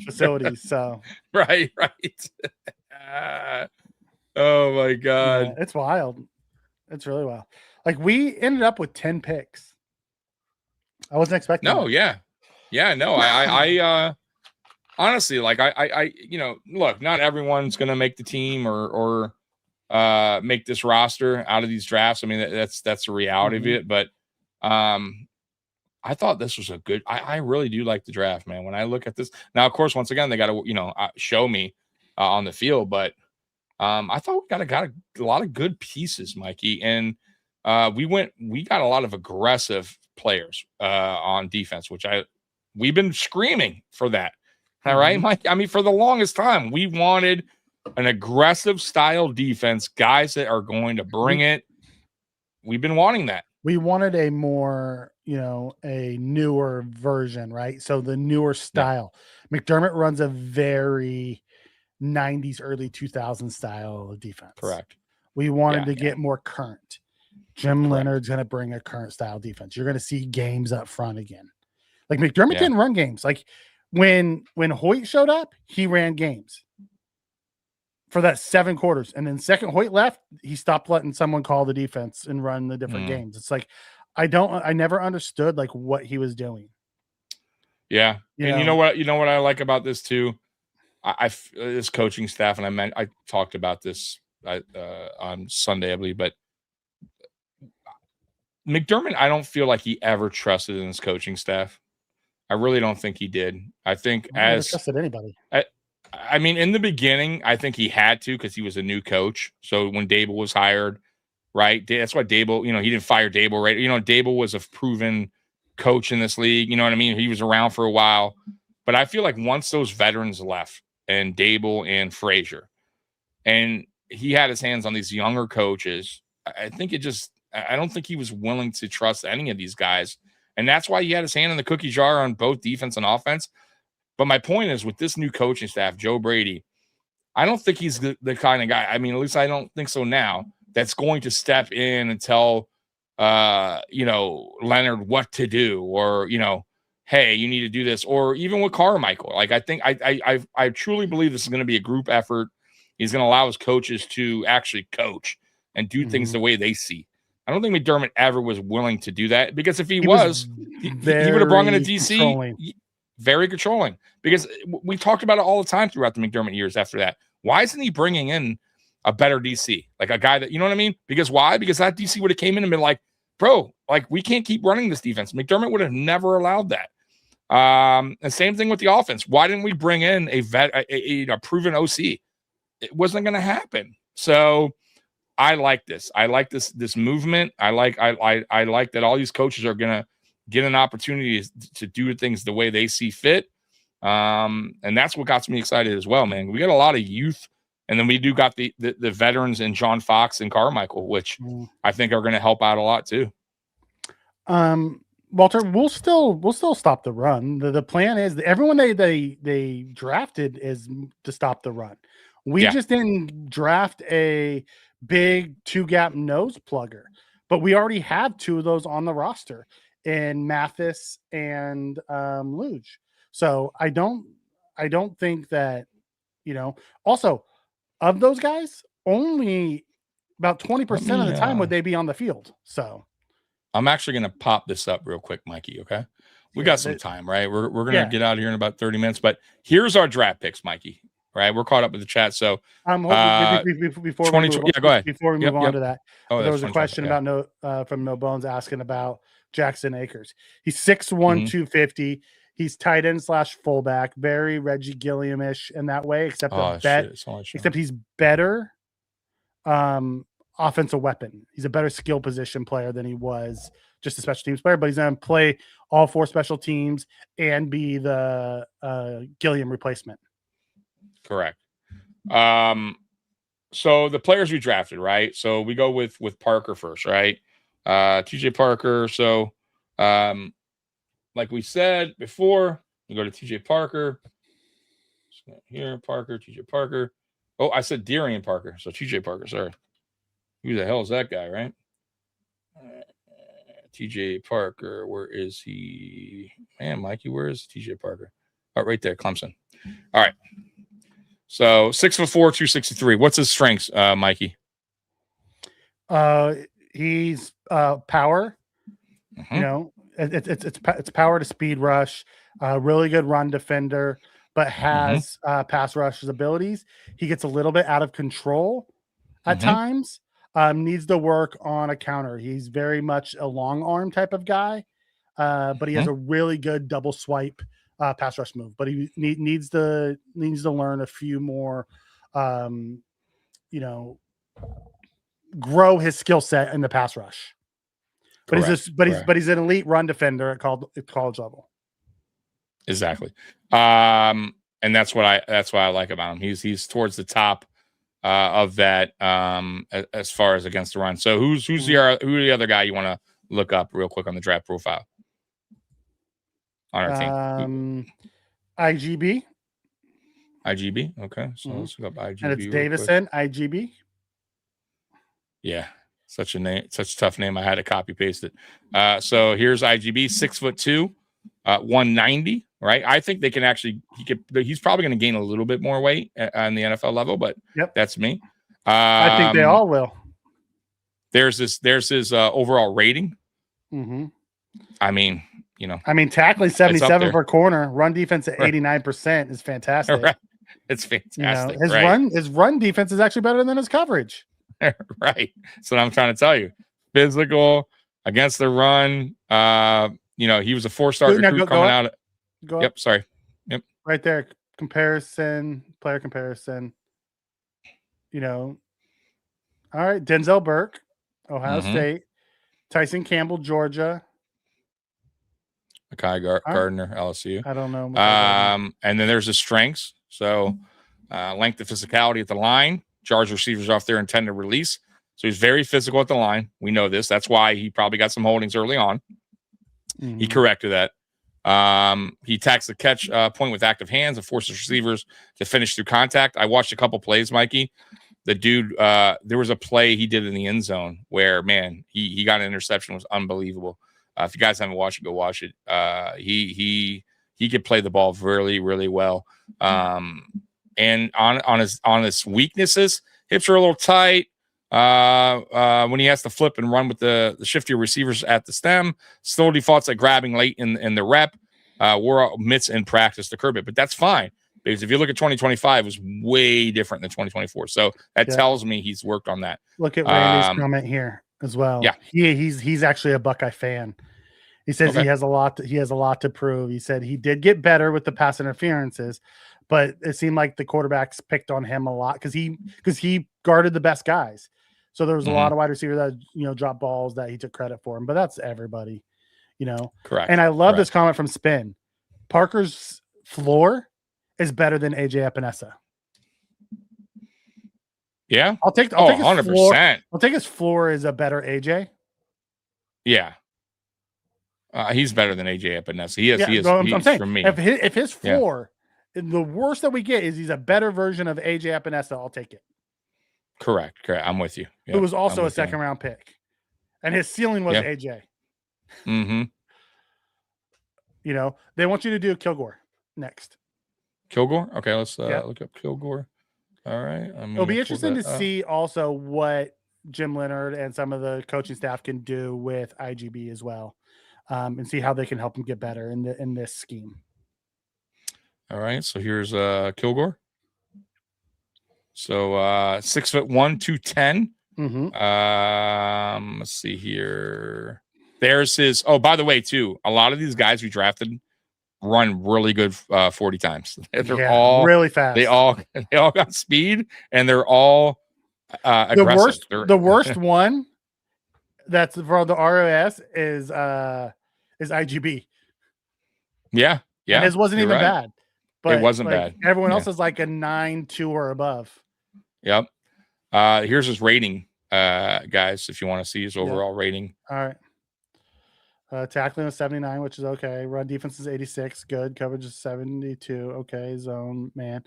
facilities. So right. Oh my God, yeah, it's wild. It's really wild. Like, we ended up with 10 picks. I wasn't expecting. No, that. No. I honestly, like, I look, not everyone's gonna make the team or make this roster out of these drafts. I mean, that's the reality of it. But I thought this was a good. I really do like the draft, man. When I look at this now, of course, once again, they got to show me on the field, but I thought we got a lot of good pieces, Mikey, and we got a lot of aggressive players on defense, which we've been screaming for that. All right, Mike. I mean, for the longest time, we wanted an aggressive style defense, guys that are going to bring it. We've been wanting that. We wanted a more, a newer version, right? So the newer style. Yeah. McDermott runs a very 90s, early 2000s style of defense. Correct. We wanted to get more current. Jim Leonard's going to bring a current style defense. You're going to see games up front again. Like, McDermott didn't run games. Like, when Hoyt showed up, he ran games for that 7 quarters. And then second Hoyt left, he stopped letting someone call the defense and run the different games. It's like, I never understood like what he was doing. Yeah. And you know what I like about this too? This coaching staff, and I talked about this on Sunday, I believe, but McDermott, I don't feel like he ever trusted in his coaching staff. I really don't think he did. I think I never trusted anybody. I mean, in the beginning, I think he had to because he was a new coach. So when Dable was hired, right? That's why Dable, he didn't fire Dable, right? Dable was a proven coach in this league. You know what I mean? He was around for a while. But I feel like once those veterans left, and Dable and Frazier, and he had his hands on these younger coaches, I don't think he was willing to trust any of these guys. And that's why he had his hand in the cookie jar on both defense and offense. But my point is, with this new coaching staff, Joe Brady, I don't think he's the kind of guy. I mean, at least I don't think so now. That's going to step in and tell, Leonard what to do, or hey, you need to do this, or even with Carmichael. Like, I think I truly believe this is going to be a group effort. He's going to allow his coaches to actually coach and do things the way they see. I don't think McDermott ever was willing to do that, because if he would have brought in a DC. Controlling. Very controlling, because we talked about it all the time throughout the McDermott years after that. Why isn't he bringing in a better DC, like a guy that, you know what I mean? Because why? Because that DC would have came in and been like, bro, like, we can't keep running this defense. McDermott would have never allowed that. And same thing with the offense. Why didn't we bring in a proven OC? It wasn't going to happen. So I like this. I like this movement. I like that all these coaches are going to get an opportunity to do things the way they see fit. And that's what got me excited as well, man. We got a lot of youth, and then we do got the veterans in John Fox and Carmichael, which I think are going to help out a lot too. Walter, we'll still stop the run. The plan is that everyone they drafted is to stop the run. We just didn't draft a big 2-gap nose plugger, but we already have 2 of those on the roster in Mathis and Luge. So I don't think that, also of those guys, only about 20% of the time would they be on the field. So I'm actually going to pop this up real quick, Mikey. Okay. We got some time, right? We're going to get out of here in about 30 minutes, but here's our draft picks, Mikey. Right. We're caught up with the chat. So before we move on to that, there was a question about from No Bones asking about Jackson Akers. He's 6'1", 250. He's tight end / fullback, very Reggie Gilliam-ish in that way, except he's better offensive weapon. He's a better skill position player than he was just a special teams player, but he's going to play all 4 special teams and be the Gilliam replacement. Correct. So the players we drafted, right? So we go with Parker first, right? TJ Parker. So like we said before, we go to TJ Parker. Here, Parker, TJ Parker. Oh, I said Darian Parker. So TJ Parker, sorry. Who the hell is that guy, right? TJ Parker, where is he? Man, Mikey, where is TJ Parker? Oh, right there, Clemson. All right. So 6'4", 263. What's his strengths, Mikey? He's power. It's power to speed rush. Really good run defender, but has pass rush's abilities. He gets a little bit out of control at times. Needs to work on a counter. He's very much a long arm type of guy, but he has a really good double swipe pass rush move. But he needs to learn a few more, grow his skill set in the pass rush. But he's an elite run defender at college level. Exactly. And that's what I like about him. He's towards the top of that as far as against the run. So who's the other guy you want to look up real quick on the draft profile on our team? IGB. Okay. So let's look up IGB. And it's Davison, IGB. Yeah. Such a tough name. I had to copy paste it. So here's IGB, 6'2", 190. Right. I think they can actually. He's probably going to gain a little bit more weight on the NFL level, but that's me. I think they all will. There's his overall rating. I mean, tackling 77 for corner, run defense at 89% is fantastic. Right. It's fantastic. His run defense is actually better than his coverage. Right. That's what I'm trying to tell you. Physical against the run. He was a 4-star recruit coming out. Go yep. up. Sorry. Yep. Right there. Player comparison. All right. Denzel Burke, Ohio State. Tyson Campbell, Georgia. Mekhi Gardner, LSU. I don't know. And then there's his strengths. So length of physicality at the line. Charge receivers off their intended release. So he's very physical at the line. We know this. That's why he probably got some holdings early on. He corrected that. He attacks the catch point with active hands and forces receivers to finish through contact. I watched a couple plays, Mikey. The dude, there was a play he did in the end zone where, man, he got an interception. It was unbelievable. If you guys haven't watched it, go watch it. He could play the ball really, really well. And on his weaknesses, hips are a little tight. When he has to flip and run with the shiftier receivers at the stem, still defaults at grabbing late in the rep. We're mitts in practice to curb it, but that's fine. Because if you look at 2025, it was way different than 2024. So that tells me he's worked on that. Look at Randy's comment here as well. Yeah, he's actually a Buckeye fan. He says he has a lot to prove. He said he did get better with the pass interferences, but it seemed like the quarterbacks picked on him a lot because he guarded the best guys. So there was a lot of wide receivers that dropped balls that he took credit for him. But that's everybody, Correct. And I love this comment from Spin. Parker's floor is better than AJ Epinesa. Yeah, I'll take 100%. I'll take his floor is a better AJ. Yeah, he's better than AJ Epinesa. He is. I'm saying, for me. If his floor, the worst that we get is he's a better version of AJ Epinesa, I'll take it. Correct. I'm with you. It was also a second round pick, and his ceiling was AJ. Mm-hmm. They want you to do Kilgore next. Kilgore? Okay, let's look up Kilgore. All right. It'll be interesting to see also what Jim Leonard and some of the coaching staff can do with IGB as well, and see how they can help him get better in this scheme. All right. So here's Kilgore. So 6'1", 210. Let's see here. There's his. Oh, by the way, too, a lot of these guys we drafted run really good 40 times. They're all really fast. They all got speed, and they're all aggressive. The worst one that's for the ROS is IGB. Yeah. And his wasn't even bad. But it wasn't bad. Everyone else is like a 9.2 or above. Yep. Here's his rating, guys, if you want to see his overall rating. All right. Tackling is 79, which is okay. Run defense is 86. Good. Coverage is 72. Okay. Zone, man.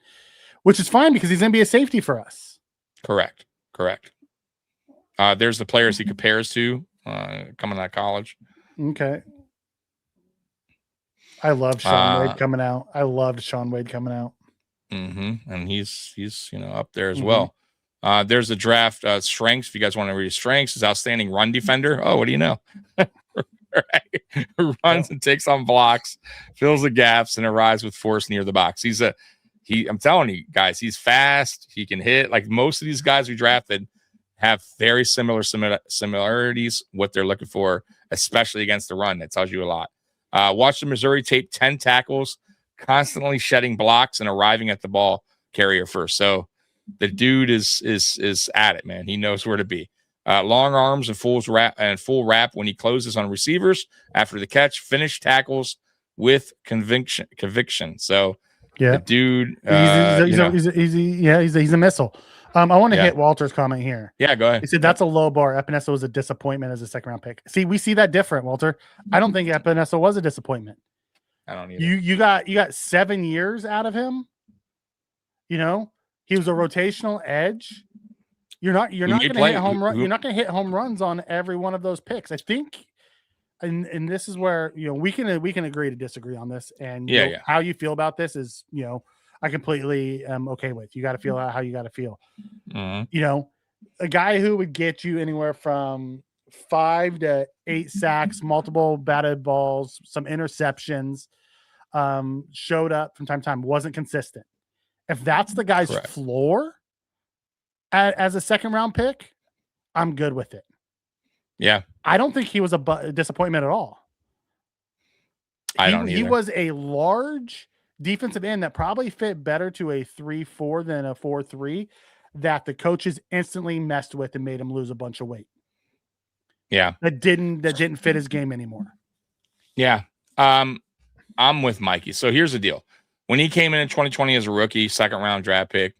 Which is fine because he's going to be a safety for us. Correct. There's the players he compares to coming out of college. Okay. I love Sean Wade coming out. I loved Sean Wade coming out. And he's up there as well. There's the draft strengths. If you guys want to read his strengths, his outstanding run defender. Oh, what do you know? Right. Runs and takes on blocks, fills the gaps, and arrives with force near the box. I'm telling you guys, he's fast. He can hit. Like most of these guys we drafted have very similarities what they're looking for, especially against the run. That tells you a lot. Watch the Missouri tape, 10 tackles, constantly shedding blocks and arriving at the ball carrier first. So the dude is at it, man. He knows where to be. Long arms and full wrap when he closes on receivers after the catch. Finish tackles with conviction. So the dude, he's a missile. I want to hit Walter's comment here. Yeah, go ahead. He said that's a low bar. Epinesa was a disappointment as a second round pick. See, we see that different, Walter. I don't think Epinesa was a disappointment. I don't either. You got 7 years out of him. He was a rotational edge. You're not going to hit home run. You're not going to hit home runs on every one of those picks. I think, and this is where we can agree to disagree on this. And how you feel about this is I completely am okay with. You got to feel how you got to feel. A guy who would get you anywhere from 5 to 8 sacks, multiple batted balls, some interceptions, showed up from time to time, wasn't consistent. If that's the guy's floor as a second round pick, I'm good with it. Yeah. I don't think he was a disappointment at all. I don't either. He was a large defensive end that probably fit better to a 3-4 than a 4-3 that the coaches instantly messed with and made him lose a bunch of weight. Yeah. That didn't fit his game anymore. Yeah. I'm with Mikey. So here's the deal. When he came in 2020 as a rookie, second round draft pick,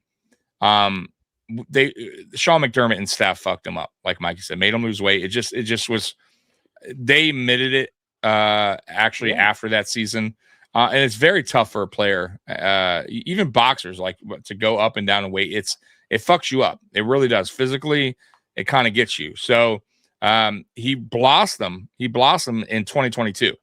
Sean McDermott and staff fucked him up. Like Mikey said, made him lose weight. It just was, they admitted it actually after that season. And it's very tough for a player, even boxers, like to go up and down in weight. It fucks you up. It really does. Physically, it kind of gets you. So he blossomed in 2022.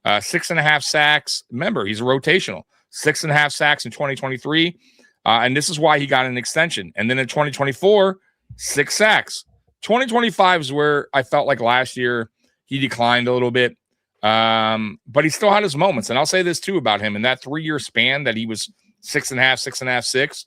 6.5 sacks. Remember, he's a rotational. 6.5 sacks in 2023. And this is why he got an extension. And then in 2024, 6 sacks. 2025 is where I felt like last year he declined a little bit. But he still had his moments. And I'll say this too about him. In that 3-year span that he was 6.5, 6.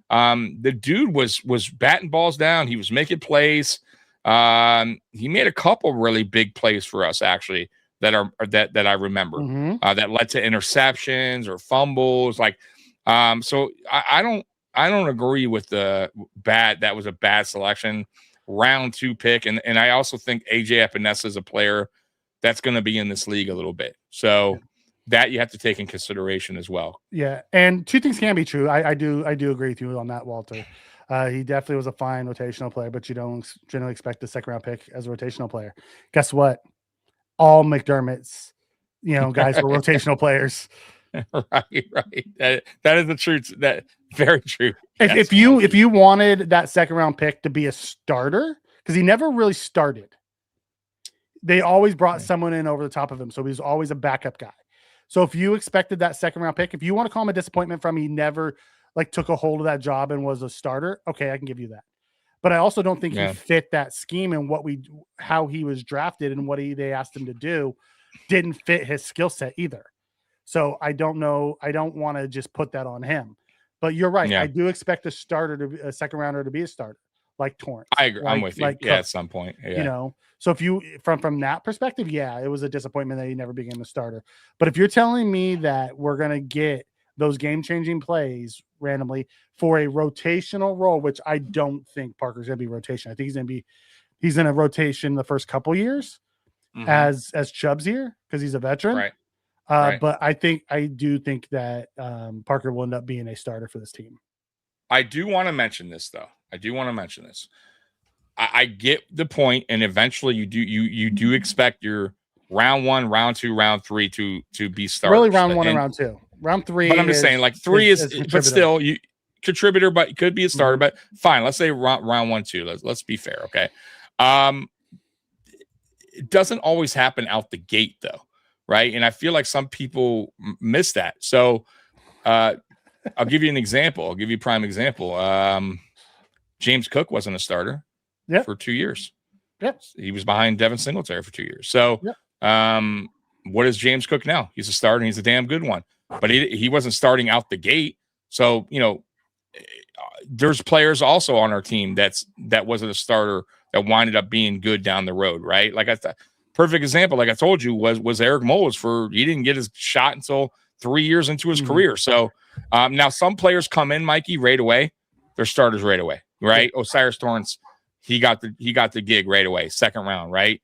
The dude was batting balls down. He was making plays. He made a couple really big plays for us, actually, that I remember, that led to interceptions or fumbles. Like, so I don't agree with the bad. That was a bad selection, round 2 pick. And I also think AJ Epinesa is a player that's going to be in this league a little bit. So that you have to take in consideration as well. Yeah. And 2 things can be true. I do agree with you on that, Walter. He definitely was a fine rotational player, but you don't generally expect a 2nd round pick as a rotational player. Guess what? All McDermott's, guys were rotational players. Right. That is the truth. That very true. If you wanted that 2nd round pick to be a starter, because he never really started, they always brought someone in over the top of him. So he was always a backup guy. So if you expected that 2nd round pick, if you want to call him a disappointment from he never took a hold of that job and was a starter, okay, I can give you that. But I also don't think he fit that scheme and how he was drafted and what they asked him to do didn't fit his skill set either. So I don't know. I don't want to just put that on him. But you're right. I do expect a 2nd rounder to be a starter, like Torrance. I agree. I'm with you. At some point. Yeah. So if you from that perspective, it was a disappointment that he never became a starter. But if you're telling me that we're gonna get those game-changing plays randomly for a rotational role, which I don't think Parker's gonna be rotation. I think he's in a rotation the first couple years as Chubb's here because he's a veteran. Right. But I do think that Parker will end up being a starter for this team. I do want to mention this, though. I get the point, and eventually you do expect your round 1, round 2, round 3 to be starters. Really, round 1 and round 2. Round 3. But I'm just saying, like 3 is but still you contributor, but could be a starter. But fine, let's say round 1, 2. Let's be fair, okay? It doesn't always happen out the gate, though, right? And I feel like some people miss that. So I'll give you an example. I'll give you a prime example. James Cook wasn't a starter for 2 years. Yep. He was behind Devin Singletary for 2 years. So what is James Cook now? He's a starter, and he's a damn good one. But he wasn't starting out the gate. So, there's players also on our team that wasn't a starter that winded up being good down the road, right? Like perfect example, like I told you, was Eric Moles. He didn't get his shot until 3 years into his career. So now some players come in, Mikey, right away. They're starters right away, right? Osiris Torrance, he got the gig right away, 2nd round, right?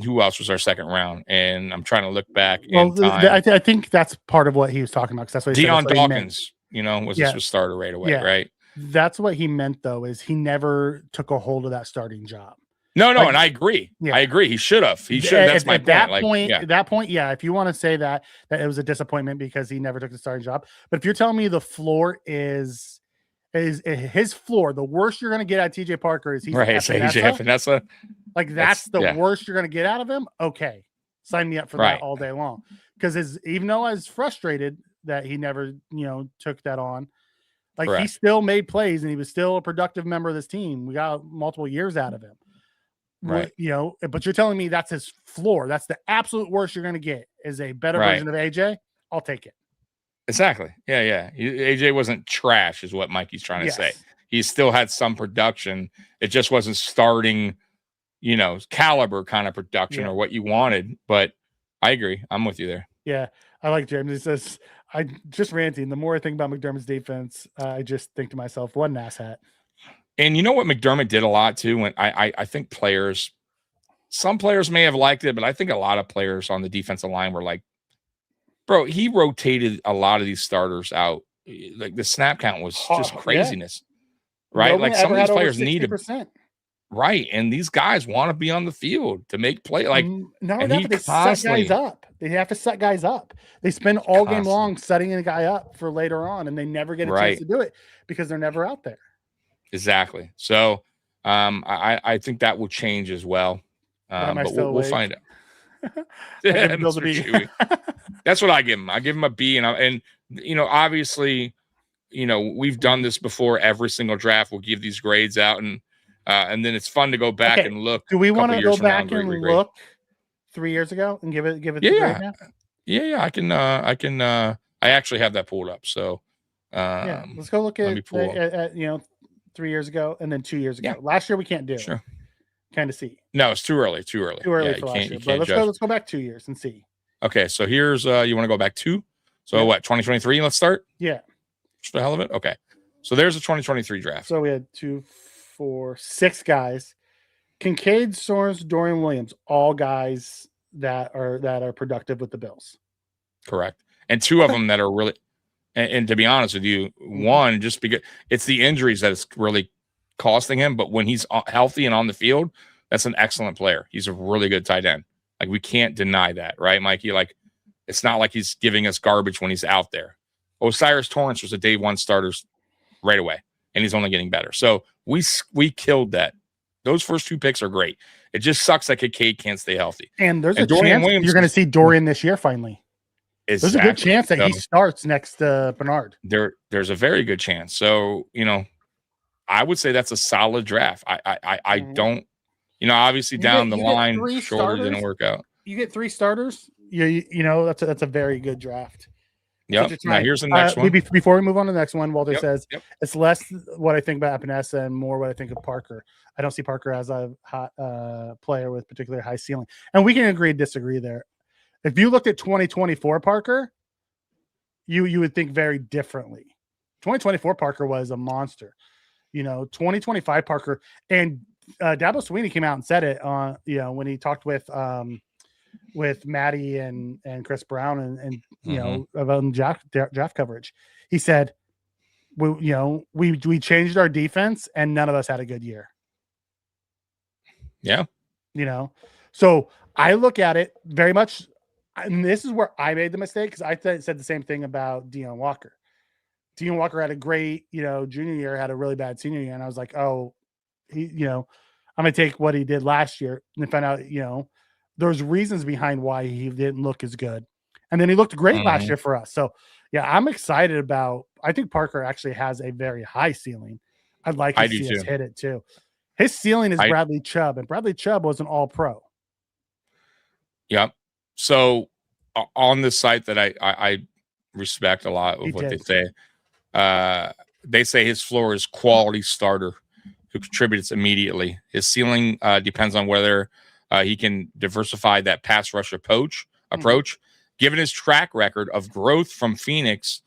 Who else was our 2nd round? And I'm trying to look back. I think that's part of what he was talking about. That's what he Deion said, Dawkins, was a starter right away, right? That's what he meant, though, is he never took a hold of that starting job. No, and I agree. Yeah. I agree. He should have. That's my point. At that point, if you want to say that it was a disappointment because he never took the starting job. But if you're telling me the floor is his floor, the worst you're going to get out of TJ Parker is he's Epinesa. Like that's the worst you're going to get out of him. Okay, sign me up for that all day long. Because even though I was frustrated that he never took that on, he still made plays and he was still a productive member of this team. We got multiple years out of him. Right. But you're telling me that's his floor. That's the absolute worst you're going to get is a better version of AJ. I'll take it. Exactly. Yeah. AJ wasn't trash is what Mikey's trying to say. He still had some production. It just wasn't starting, caliber kind of production or what you wanted. But I agree. I'm with you there. Yeah. I like James. He says, I just ranting. The more I think about McDermott's defense, I just think to myself, what an asshat. And you know what McDermott did a lot too? When I think some players may have liked it, but I think a lot of players on the defensive line were like, bro, he rotated a lot of these starters out. Like the snap count was just craziness, right? Like some of these players need Right. And these guys want to be on the field to make play. Like, no, and no, he but they set constantly- guys up. They have to set guys up. They spend all game Constantly. long setting a guy up for later on, and they never get a Right. chance to do it because they're never out there. Exactly. So I think that will change as well. am I But still we'll awake? find out. I give Bill Mr. the B. Chewy. That's what I give him. I give him a B, and obviously, we've done this before. Every single draft, we'll give these grades out, and then it's fun to go back Okay, and look. Do we a couple want to years go from now back and regrade. look 3 years ago and give it Yeah, the grade now? Yeah. I can. I actually have that pulled up. So Yeah, let's go look let me at, pull up. at 3 years ago and then 2 years ago. Yeah. Last year we can't do. Sure. Kind of see. No, it's too early. Too early. Too early Yeah, for you last can't- year. you But can't let's judge. go back 2 years and see. Okay, so here's you want to go back 2? So Yeah. what, 2023? Let's start. Yeah. Just for the hell of it. Okay. So there's a 2023 draft. So we had 2, 4, 6 guys. Kincaid, Sorensen, Dorian Williams, all guys that are productive with the Bills. Correct. And 2 of them that are really, and to be honest with you, one just because it's the injuries that is really costing him. But when he's healthy and on the field, that's an excellent player. He's a really good tight end. Like, we can't deny that, right, Mikey? Like, it's not like he's giving us garbage when he's out there. Osiris Torrance was a day 1 starter right away, and he's only getting better. So we killed that. Those first 2 picks are great. It just sucks that Kincaid can't stay healthy. And there's And a Dorian chance Williams you're going to see Dorian this year finally. There's a good chance that he So starts next to Bernard. there's a very good chance. So, I would say that's a solid draft. I don't, obviously You down get- the you get line, 3 shorter didn't starters? work out. You get 3 starters. That's a very good draft. Yep. Such a Now time. here's the next one. Before we move on to the next one, Walter Yep, says yep. it's less what I think about Epinesa and more what I think of Parker. I don't see Parker as a hot player with particularly high ceiling, and we can agree disagree there. If you looked at 2024 Parker, you would think very differently. 2024 Parker was a monster. 2025 Parker, and Dabo Sweeney came out and said it on when he talked with Maddie and Chris Brown and about draft coverage. He said, we changed our defense and none of us had a good year. Yeah. So I look at it very much, and this is where I made the mistake because I said the same thing about Deion Walker. Deion Walker had a great, junior year, had a really bad senior year, and I was like, oh, he, I'm gonna take what he did last year and find out, there's reasons behind why he didn't look as good. And then he looked great last year for us. So yeah, I'm excited about, I think Parker actually has a very high ceiling. I'd like to see us hit it too. His ceiling is Bradley Chubb, and Bradley Chubb was an all-pro. Yep. So on this site that I respect a lot of what they say his floor is quality starter who contributes immediately. His ceiling depends on whether he can diversify that pass rush approach. Given his track record of growth from Phoenix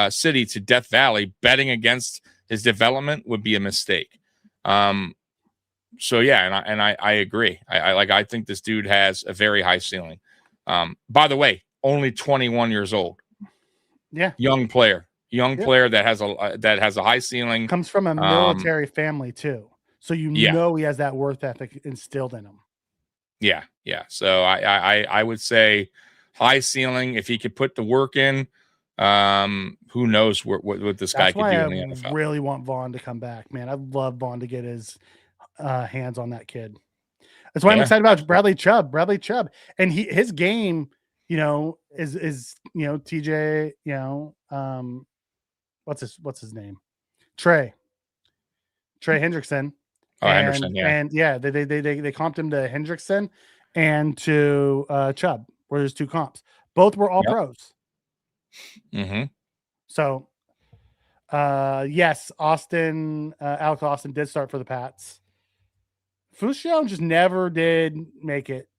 City to Death Valley, betting against his development would be a mistake. So yeah, and I agree. I think this dude has a very high ceiling. By the way, only 21 years old. Yeah, young player that has a high ceiling. Comes from a military family too, so know he has that work ethic instilled in him. Yeah. So I would say high ceiling. If he could put the work in, who knows what this guy could do in the NFL. I really want Vaughn to come back, man. I'd love Vaughn to get his hands on that kid. That's why I'm excited about Bradley Chubb. And his game, is TJ, what's his name? Trey Hendrickson. Henderson, yeah. And yeah, they comped him to Hendrickson and to Chubb, where there's 2 comps. Both were all pros. Mm-hmm. So yes, Alex Austin did start for the Pats. Fuchsia just never did make it.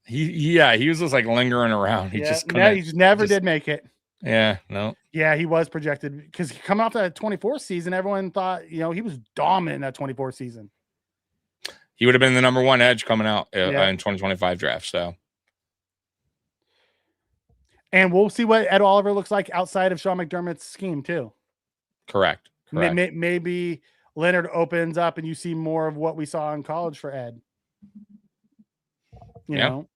He was just like lingering around. He just did make it. Yeah, no. Yeah, he was projected because coming off that 24 season, everyone thought, he was dominant in that 24 season. He would have been the number 1 edge coming out in 2025 draft. So, and we'll see what Ed Oliver looks like outside of Sean McDermott's scheme too. Correct. Maybe Leonard opens up and you see more of what we saw in college for Ed. You know?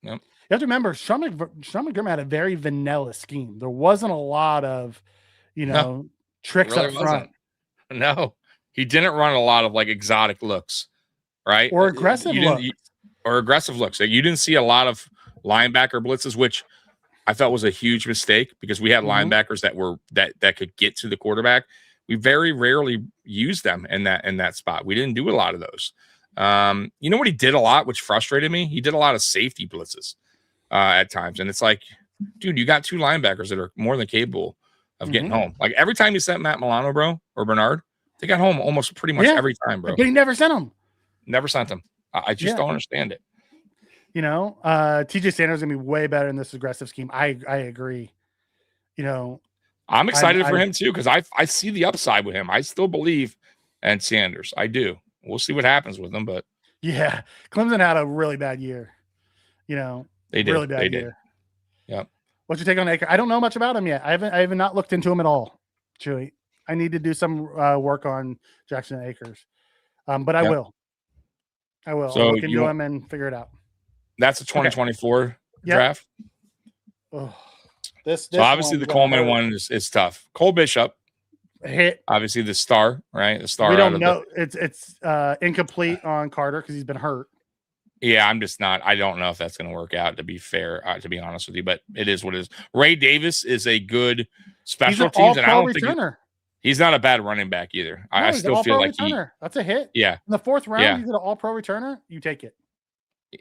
Yep. You have to remember, Sean McDermott had a very vanilla scheme. There wasn't a lot of, tricks Really up front. No, he didn't run a lot of like exotic looks, right? Or aggressive looks. Or aggressive looks. Like, you didn't see a lot of linebacker blitzes, which I thought was a huge mistake because we had linebackers that could get to the quarterback. We very rarely used them in that spot. We didn't do a lot of those. You know what he did a lot, which frustrated me? He did a lot of safety blitzes at times. And it's like, dude, you got two linebackers that are more than capable of getting home. Like, every time you sent Matt Milano, bro, or Bernard, they got home almost pretty much every time, bro. But he never sent them. Never sent them. I just don't understand it. TJ Sanders is gonna be way better in this aggressive scheme. I agree. I'm excited for him too, because I see the upside with him. I still believe in Sanders. I do. We'll see what happens with him, but yeah, Clemson had a really bad year. They did. Really bad year. Yep. What's your take on Aker? I don't know much about him yet. I haven't not looked into him at all. Chewy. I need to do some work on Jackson Akers. But I will. So I'll look into him and figure it out. That's a 2024 draft. Oh, so obviously the Coleman one is tough. Cole Bishop hit. Obviously the star, right? The star. We don't know. It's incomplete on Carter because he's been hurt. Yeah, I don't know if that's going to work out, to be fair, to be honest with you, but it is what it is. Ray Davis is a good special teams, and I don't think he's not a bad running back either. No, I still feel like that's a hit. Yeah. In the fourth round, he's an all-pro returner. You take it.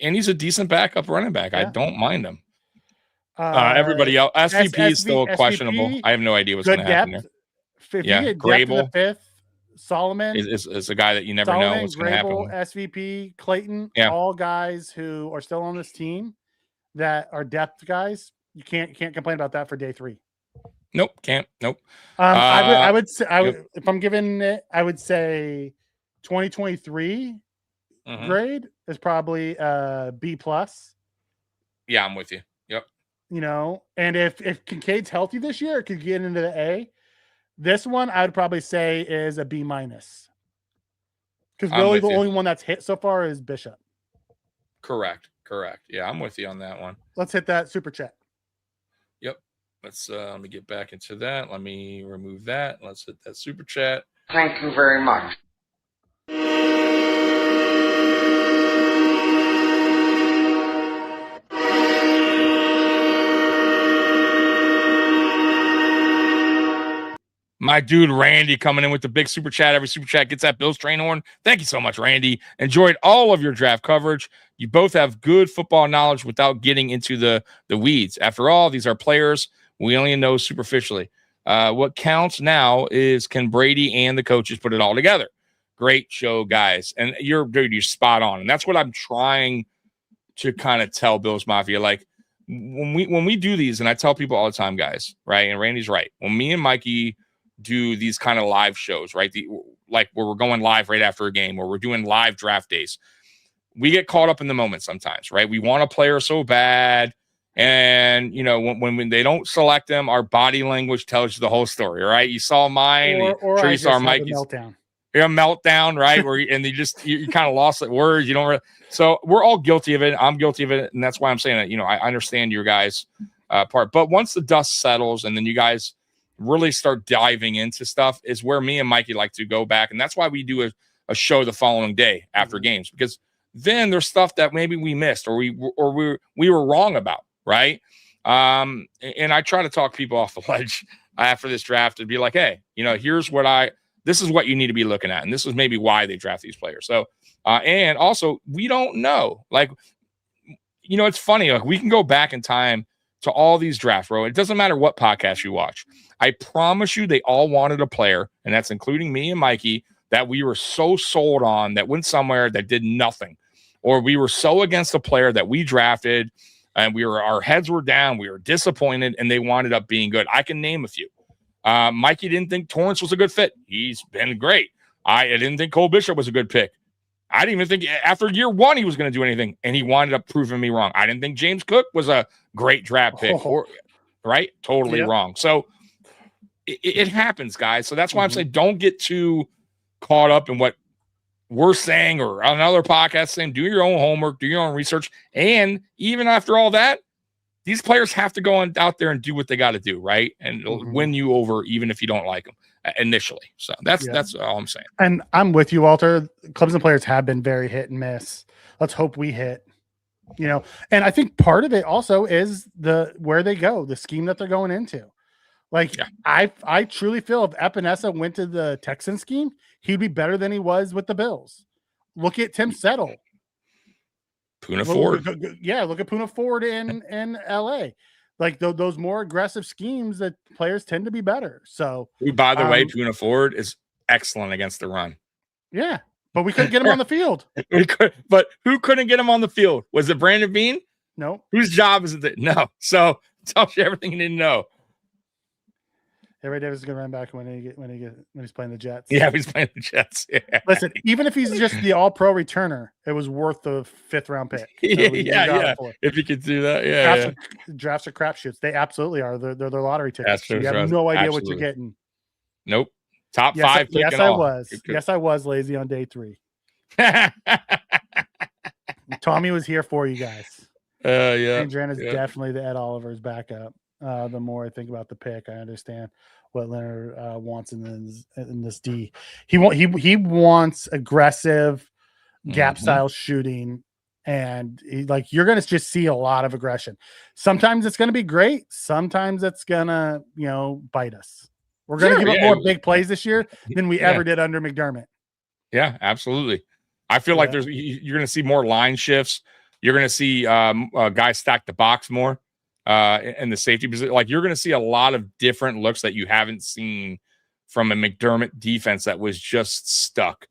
And he's a decent backup running back. I don't mind him. Everybody else, SVP is still questionable. I have no idea what's going to happen there. Grable, the 5th. Solomon is a guy that you never know what's going to happen with. SVP, Clayton, all guys who are still on this team that are depth guys. You can't complain about that for day 3. Nope, can't. Nope. I would say if I'm giving it, I would say 2023 grade is probably B+. Yeah, I'm with you. Yep. And if Kincaid's healthy this year, it could get into the A. This one I would probably say is a B-. Because really the only one that's hit so far is Bishop. Correct. Yeah, I'm with you on that one. Let's hit that super chat. Yep. Let me get back into that. Let me remove that. Let's hit that super chat. Thank you very much. My dude Randy coming in with the big super chat. Every super chat gets that Bills train horn. Thank you so much, Randy. Enjoyed all of your draft coverage. You both have good football knowledge without getting into the weeds. After all, these are players we only know superficially. What counts now is, can Brady and the coaches put it all together? Great show, guys. And you're spot on. And that's what I'm trying to kind of tell Bills Mafia. Like, when we do these, and I tell people all the time, guys, right? And Randy's right. When me and Mikey do these kind of live shows, right? Like where we're going live right after a game, or we're doing live draft days, we get caught up in the moment sometimes, right? We want a player so bad. And, when they don't select them, our body language tells you the whole story, right? You saw mine. Or you saw Mikey's meltdown. You're a meltdown, right? And you kind of lost the words. You don't really. So we're all guilty of it. I'm guilty of it. And that's why I'm saying that, I understand your guys' part. But once the dust settles and then you guys really start diving into stuff, is where me and Mikey like to go back. And that's why we do a show the following day after games, because then there's stuff that maybe we missed or we were wrong about, right? And I try to talk people off the ledge after this draft and be like, hey, here's this is what you need to be looking at. And this is maybe why they draft these players. So, and also we don't know, like, it's funny. Like, we can go back in time to all these drafts, bro. It doesn't matter what podcast you watch. I promise you, they all wanted a player, and that's including me and Mikey, that we were so sold on that went somewhere that did nothing, or we were so against a player that we drafted and our heads were down. We were disappointed, and they wound up being good. I can name a few. Mikey didn't think Torrance was a good fit. He's been great. I didn't think Cole Bishop was a good pick. I didn't even think after year 1 he was going to do anything, and he wound up proving me wrong. I didn't think James Cook was a great draft pick, right? Totally wrong. So it happens, guys. So that's why I'm saying don't get too caught up in what we're saying or on another podcast saying. Do your own homework, do your own research. And even after all that, these players have to go out there and do what they got to do, right? And it'll win you over even if you don't like them initially. So that's all I'm saying. And I'm with you, Walter. Clemson players have been very hit and miss. Let's hope we hit. And I think part of it also is where they go, the scheme that they're going into. Like, I truly feel if Epinesa went to the Texan scheme, he'd be better than he was with the Bills. Look at Tim Settle. Puna Ford. Look at Puna Ford in LA. Like those more aggressive schemes that players tend to be better. So, by the way, Puna Ford is excellent against the run. Yeah. But we couldn't get him on the field. But who couldn't get him on the field? Was it Brandon Bean? No. Whose job is it? No. So tells you everything you need to know. Ray Davis is going to run back when he's playing the Jets. Yeah, he's playing the Jets. Yeah. Listen, even if he's just the All-Pro returner, it was worth the 5th-round pick. So if you could do that, drafts are crapshoots. They absolutely are. They're their lottery tickets. You have no idea what you're getting. Nope. Top 5 pick. Yes, I was. Yes, I was lazy on day 3. Tommy was here for you guys. Durant is definitely the Ed Oliver's backup. The more I think about the pick, I understand what Leonard wants in this D. He wants aggressive gap style shooting, and you're going to just see a lot of aggression. Sometimes it's going to be great. Sometimes it's going to bite us. We're going to give up more big plays this year than we ever did under McDermott. Yeah, absolutely. I feel like you're going to see more line shifts. You're going to see guys stack the box more in the safety position. Like, you're going to see a lot of different looks that you haven't seen from a McDermott defense that was just stuck.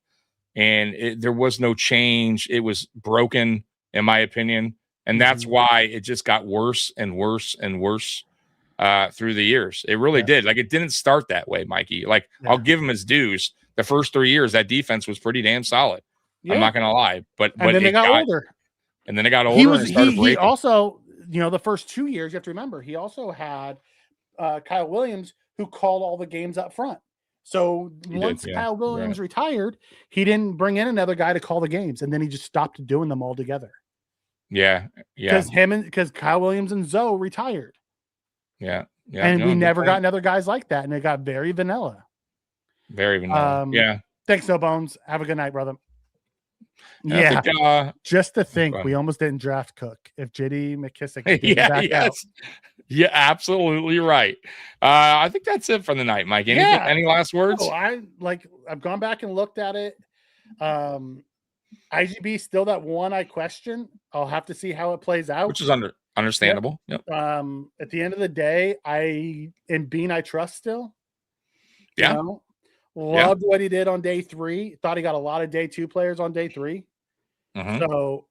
And there was no change. It was broken, in my opinion. And that's why it just got worse and worse and worse through the years. It really did. Like, it didn't start that way, Mikey. Like, I'll give him his dues. The first 3 years, that defense was pretty damn solid. I'm not going to lie. But then they got older. And then it got older. He also, the first 2 years, you have to remember, he also had Kyle Williams, who called all the games up front. So once Kyle Williams retired, he didn't bring in another guy to call the games, and then he just stopped doing them altogether. Yeah. Because Kyle Williams and Zoe retired. Yeah. And we never got another guys like that, and it got very vanilla. Very vanilla. Thanks, No Bones. Have a good night, brother. Just to think, we almost didn't draft Cook. If J.D. McKissick back out. Yeah, absolutely right. I think that's it for the night, Mike. Any last words? I've gone back and looked at it. IGB still that one I question. I'll have to see how it plays out, which is understandable. Yep. At the end of the day, in Bean I trust still. Yeah. Loved what he did on day 3. Thought he got a lot of day 2 players on day 3. So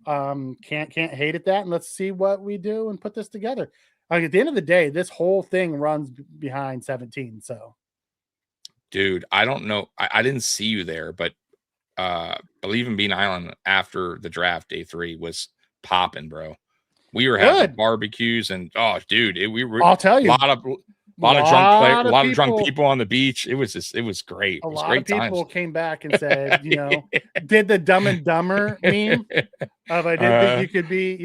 can't hate at that. And let's see what we do and put this together. At the end of the day, this whole thing runs behind 17. So, dude, I don't know. I didn't see you there, but Believe in Bean Island after the draft, day 3 was popping, bro. We were having barbecues and I'll tell you, a lot of drunk people on the beach. It was great. A lot of people came back and said, did the Dumb and Dumber meme of I didn't think you could be,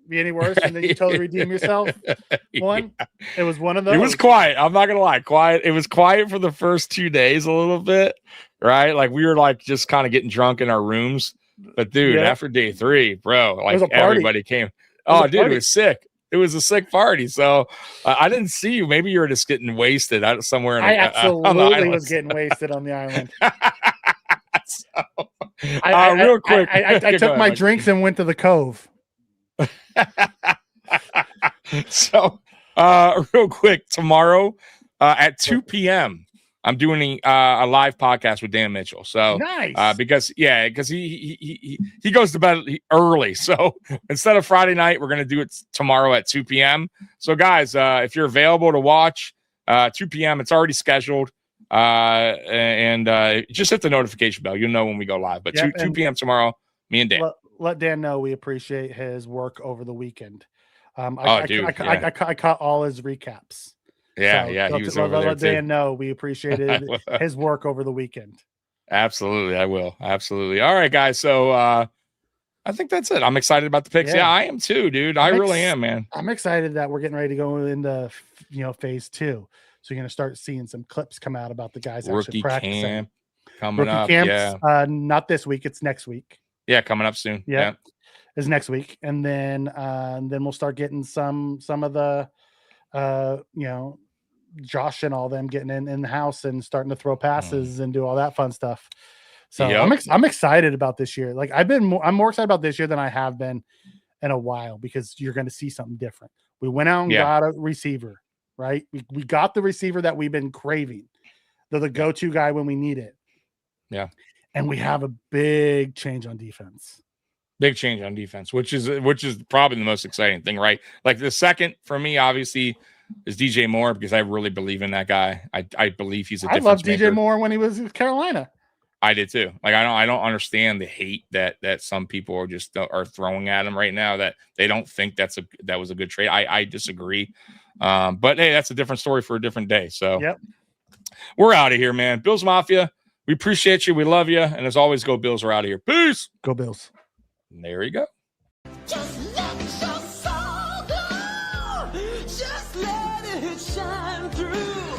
be any worse, and then you totally redeem yourself. It was one of those. It was quiet. I'm not gonna lie, quiet. It was quiet for the first 2 days a little bit, right? Like, we were just kind of getting drunk in our rooms. But dude, after day 3, bro, everybody came. Oh, dude, it was sick. It was a sick party. So I didn't see you. Maybe you were just getting wasted somewhere. I absolutely was getting wasted on the island. Real quick, I took my drinks and went to the Cove. So, real quick, tomorrow at 2 p.m., I'm doing a live podcast with Dan Mitchell. So nice, because he goes to bed early. So instead of Friday night, we're gonna do it tomorrow at 2 p.m. So guys, if you're available to watch 2 p.m., it's already scheduled. And just hit the notification bell. You'll know when we go live. But 2 p.m. tomorrow, me and Dan. Let Dan know we appreciate his work over the weekend. I caught all his recaps. Yeah, he was over there let Dan know we appreciated his work over the weekend. Absolutely, I will. Absolutely. All right, guys. So I think that's it. I'm excited about the picks. Yeah, I am too, dude. I really am, man. I'm excited that we're getting ready to go into phase 2. So you're gonna start seeing some clips come out about the guys Rookie actually practicing. camp coming up. Camps, not this week, it's next week. Yeah, coming up soon. Yeah. Is next week. And then we'll start getting some of the Josh and all them getting in the house and starting to throw passes and do all that fun stuff. So I'm excited about this year. Like I'm more excited about this year than I have been in a while, because you're going to see something different. We went out and got a receiver, right? We got the receiver that we've been craving. They're the go-to guy when we need it. Yeah. And we have a big change on defense. Big change on defense, which is probably the most exciting thing, right? Like the second for me, obviously, is DJ Moore, because I really believe in that guy. I believe he's a difference I loved maker. DJ Moore when he was in Carolina. I did too. Like I don't understand the hate that some people are throwing at him right now, that they don't think that was a good trade. I disagree. But hey, that's a different story for a different day. So we're out of here, man. Bills Mafia, we appreciate you. We love you. And as always, go Bills. We're out of here. Peace. Go Bills. And there you go. Just let your soul go. Just let it shine through.